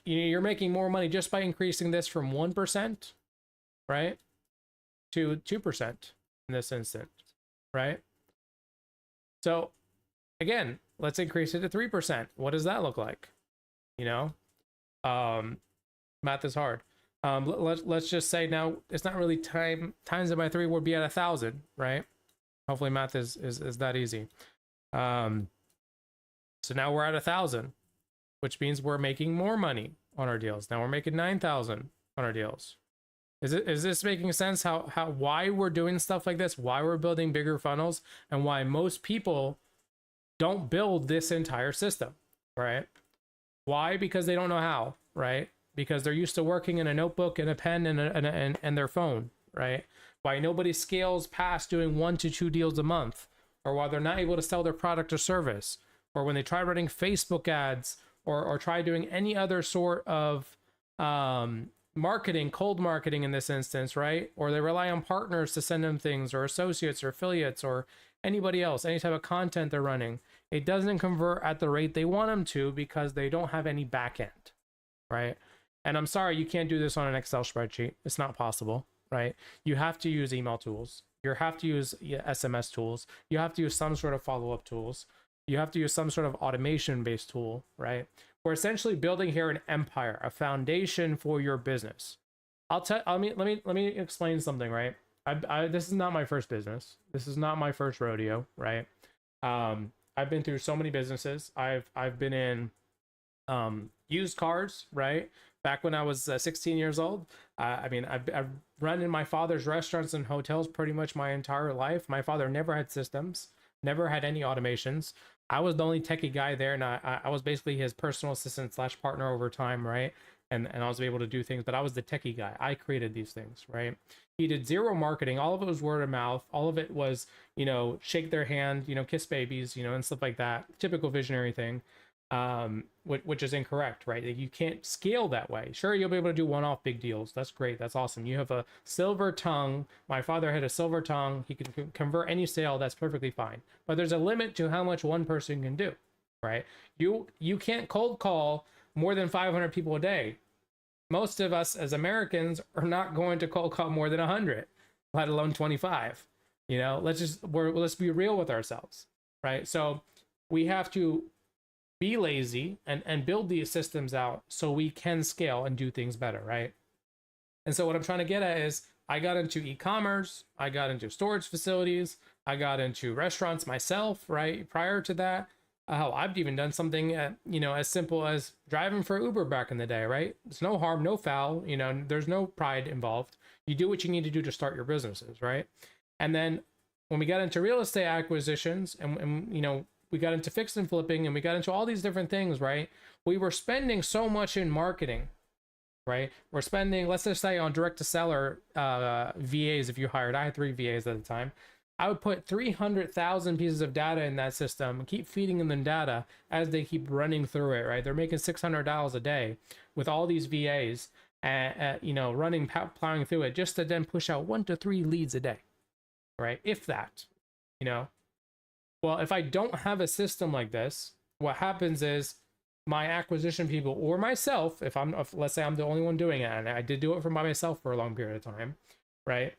you're making more money just by increasing this from 1%, right, to 2% in this instance, right? So, again, let's increase it to 3%. What does that look like? You know, math is hard. Let's just say now it's not really times it by 3 would be at 1,000, right? Hopefully math is that easy. So now we're at 1,000, which means we're making more money on our deals. Now we're making 9,000 on our deals. Is this making sense? Why we're doing stuff like this? Why we're building bigger funnels, and why most people don't build this entire system, right? Why? Because they don't know how, right? Because they're used to working in a notebook and a pen and their phone, right? Why nobody scales past doing 1 to 2 deals a month, or why they're not able to sell their product or service, or when they try running Facebook ads or try doing any other sort of marketing, cold marketing in this instance, right? Or they rely on partners to send them things, or associates or affiliates or anybody else, any type of content they're running. It doesn't convert at the rate they want them to because they don't have any back end, right? And I'm sorry, you can't do this on an Excel spreadsheet. It's not possible, right? You have to use email tools. You have to use SMS tools. You have to use some sort of follow-up tools. You have to use some sort of automation-based tool, right? We're essentially building here an empire, a foundation for your business. Let me explain something, right? This is not my first business. This is not my first rodeo, right? I've been through so many businesses. I've been in used cars, right? Back when I was 16 years old. I've run in my father's restaurants and hotels pretty much my entire life. My father never had systems, never had any automations. I was the only techie guy there, and I was basically his personal assistant / partner over time, right? And I was able to do things, but I was the techie guy. I created these things, right? He did zero marketing. All of it was word of mouth. All of it was, shake their hand, kiss babies, and stuff like that. Typical visionary thing, which is incorrect, right? You can't scale that way. Sure, you'll be able to do one-off big deals. That's great. That's awesome. You have a silver tongue. My father had a silver tongue. He can convert any sale. That's perfectly fine. But there's a limit to how much one person can do, right? You can't cold call more than 500 people a day. Most of us as Americans are not going to cold call more than 100, let alone 25. Let's be real with ourselves, right? So we have to be lazy and build these systems out so we can scale and do things better, right? And so what I'm trying to get at is I got into e-commerce, I got into storage facilities, I got into restaurants myself, right? Prior to that, Oh, I've even done something, as simple as driving for Uber back in the day, right? It's no harm, no foul. There's no pride involved. You do what you need to do to start your businesses, right? And then when we got into real estate acquisitions and we got into fix and flipping and we got into all these different things, right? We were spending so much in marketing, right? We're spending, let's just say on direct to seller VAs, if you hired, I had 3 VAs at the time. I would put 300,000 pieces of data in that system and keep feeding them data as they keep running through it, right? They're making $600 a day with all these VAs, running, plowing through it just to then push out 1 to 3 leads a day, right? If that, you know. Well, if I don't have a system like this, what happens is my acquisition people or myself, if let's say I'm the only one doing it, and I did do it for myself for a long period of time, right?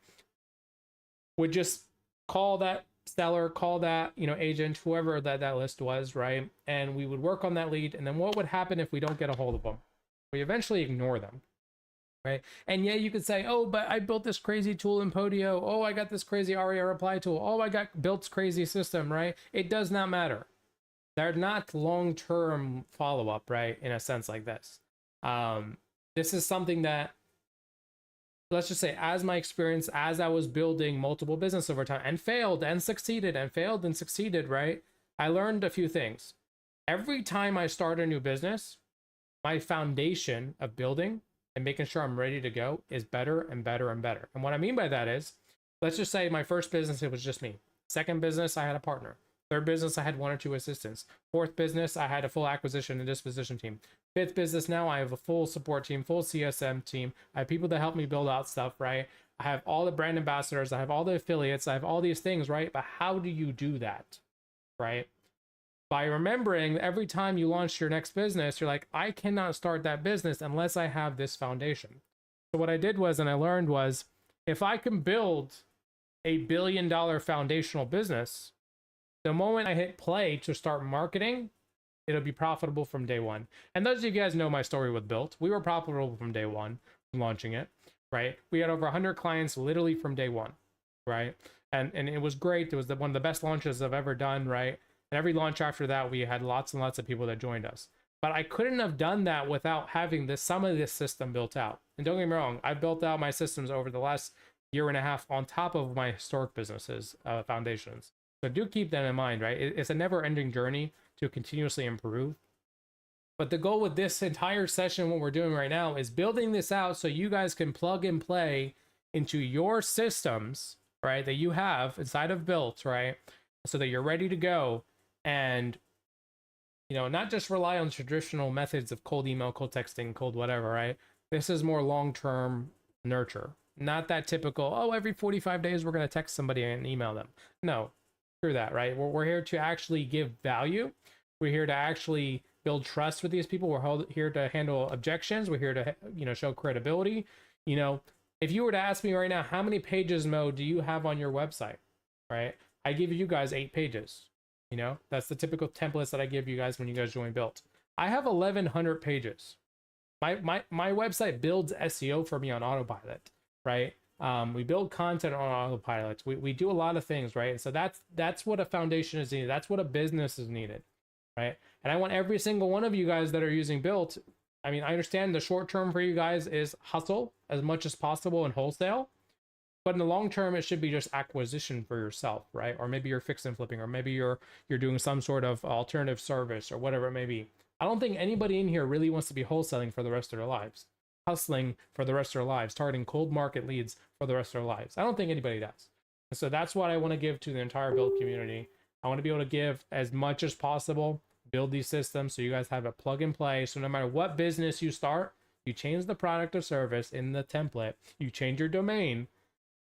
Would just call that seller, call that, agent, whoever that list was, right? And we would work on that lead. And then what would happen if we don't get a hold of them? We eventually ignore them, right? And yeah, you could say, oh, but I built this crazy tool in Podio. Oh, I got this crazy REI reply tool. Oh, I got BILT's crazy system, right? It does not matter. They're not long-term follow-up, right? In a sense like this. This is something that, let's just say, as my experience, as I was building multiple business over time and failed and succeeded and failed and succeeded, right? I learned a few things. Every time I start a new business, my foundation of building and making sure I'm ready to go is better and better and better. And what I mean by that is, let's just say my first business, it was just me. Second business, I had a partner. Third business, I had 1 or 2 assistants. Fourth business, I had a full acquisition and disposition team. Fifth business, now I have a full support team, full CSM team. I have people that help me build out stuff, right? I have all the brand ambassadors. I have all the affiliates. I have all these things, right? But how do you do that, right? By remembering every time you launch your next business, you're like, I cannot start that business unless I have this foundation. So what I did was, and I learned was, if I can build a $1 billion foundational business, the moment I hit play to start marketing, it'll be profitable from day one. And those of you guys know my story with BILT. We were profitable from day one, launching it, right? We had over 100 clients literally from day one, right? And it was great. It was one of the best launches I've ever done, right? And every launch after that, we had lots and lots of people that joined us. But I couldn't have done that without having some of this system built out. And don't get me wrong, I've built out my systems over the last 1.5 years on top of my historic businesses, foundations. So do keep that in mind, right? It's a never-ending journey to continuously improve. But the goal with this entire session, what we're doing right now, is building this out so you guys can plug and play into your systems, right, that you have inside of BILT, right, so that you're ready to go and, not just rely on traditional methods of cold email, cold texting, cold whatever, right? This is more long-term nurture. Not that typical, oh, every 45 days we're going to text somebody and email them. No, screw that, right? We're here to actually give value. We're here to actually build trust with these people. We're here to handle objections. We're here to, show credibility. If you were to ask me right now, how many pages, Mo, do you have on your website, right? I give you guys 8 pages. That's the typical templates that I give you guys when you guys join BILT. I have 1,100 pages. My website builds SEO for me on autopilot, right? We build content on autopilot. We do a lot of things, right? And so that's what a foundation is needed. That's what a business is needed, right? And I want every single one of you guys that are using BILT. I mean, I understand the short term for you guys is hustle as much as possible in wholesale, but in the long term, it should be just acquisition for yourself, right? Or maybe you're fix and flipping, or maybe you're doing some sort of alternative service or whatever it may be. I don't think anybody in here really wants to be wholesaling for the rest of their lives, hustling for the rest of their lives, targeting cold market leads for the rest of their lives. I don't think anybody does. And so that's what I want to give to the entire BILT community. I want to be able to give as much as possible, build these systems so you guys have a plug and play. So no matter what business you start, you change the product or service in the template, you change your domain,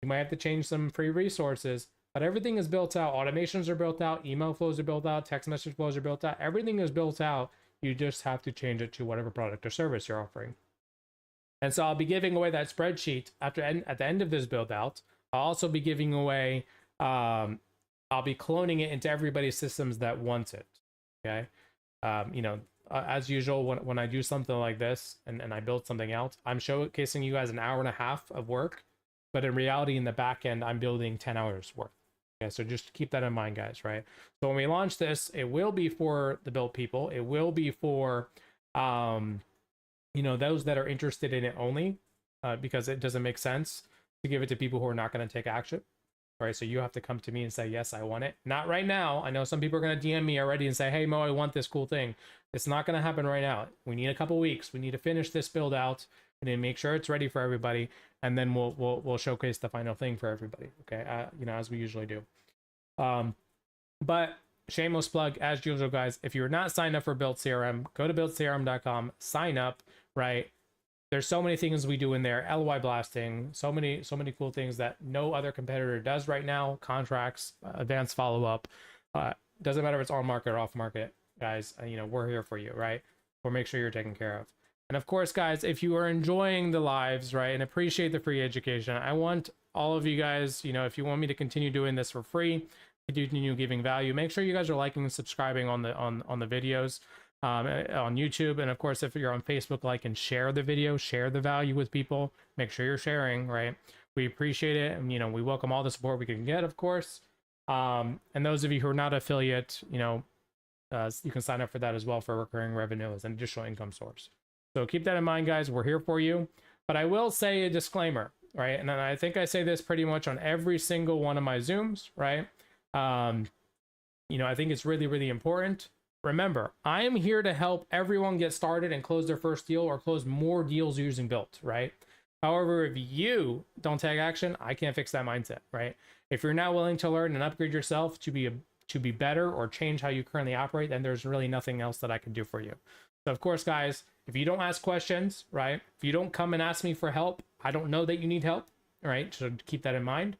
you might have to change some free resources, but everything is built out. Automations are built out, email flows are built out, text message flows are built out. Everything is built out. You just have to change it to whatever product or service you're offering. And so I'll be giving away that spreadsheet at the end of this build out. I'll also be giving away, I'll be cloning it into everybody's systems that wants it. Okay. As usual, when I do something like this and I build something out, I'm showcasing you guys an 1.5 hours of work, but in reality, in the back end, I'm building 10 hours worth. Okay, so just keep that in mind, guys, right? So when we launch this, it will be for the BILT people. It will be for, those that are interested in it only, because it doesn't make sense to give it to people who are not going to take action, right? So you have to come to me and say, yes, I want it. Not right now. I know some people are going to DM me already and say, hey, Mo, I want this cool thing. It's not going to happen right now. We need a couple weeks. We need to finish this build out and then make sure it's ready for everybody. And then we'll showcase the final thing for everybody. Okay. As we usually do. But shameless plug as usual, guys, if you're not signed up for BILT CRM, go to builtcrm.com, sign up, right? There's so many things we do in there, LY blasting, so many cool things that no other competitor does right now. Contracts, advanced follow-up, doesn't matter if it's on market or off market, guys. We're here for you, right? We'll make sure you're taken care of. And of course, guys, if you are enjoying the lives, right, and appreciate the free education, I want all of you guys, if you want me to continue doing this for free, continue giving value, make sure you guys are liking and subscribing on the videos on YouTube. And of course, if you're on Facebook, like and share the video, share the value with people. Make sure you're sharing, right? We appreciate it. And, we welcome all the support we can get, of course. And those of you who are not affiliate, you can sign up for that as well for recurring revenue as an additional income source. So keep that in mind, guys. We're here for you. But I will say a disclaimer, right? And I think I say this pretty much on every single one of my Zooms, right? I think it's really, really important. Remember, I am here to help everyone get started and close their first deal or close more deals using BILT, right? However, if you don't take action, I can't fix that mindset, right? If you're not willing to learn and upgrade yourself to be better or change how you currently operate, then there's really nothing else that I can do for you. So of course, guys, if you don't ask questions, right? If you don't come and ask me for help, I don't know that you need help, right? So keep that in mind.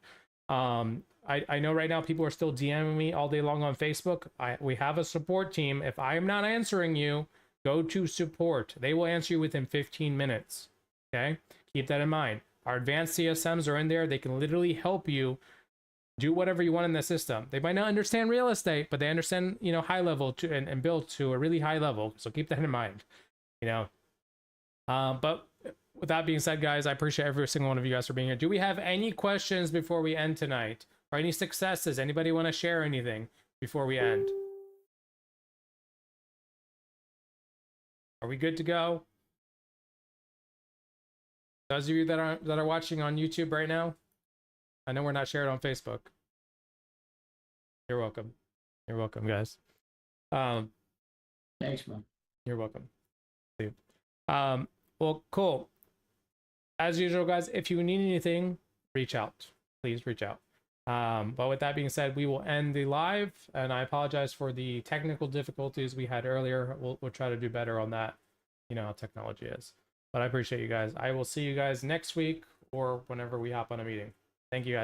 I know right now people are still DMing me all day long on Facebook. We have a support team. If I am not answering you, go to support. They will answer you within 15 minutes. Okay? Keep that in mind. Our advanced CSMs are in there. They can literally help you do whatever you want in the system. They might not understand real estate, but they understand, high level and build to a really high level. So keep that in mind, But with that being said, guys, I appreciate every single one of you guys for being here. Do we have any questions before we end tonight? Or any successes? Anybody want to share anything before we end? Are we good to go? Those of you that are watching on YouTube right now, I know we're not shared on Facebook. You're welcome. You're welcome, guys. Thanks, man. You're welcome. Well, cool. As usual, guys, if you need anything, reach out. Please reach out. But with that being said, we will end the live, and I apologize for the technical difficulties we had earlier. We'll try to do better on that. How technology is. But I appreciate you guys. I will see you guys next week or whenever we hop on a meeting. Thank you, guys.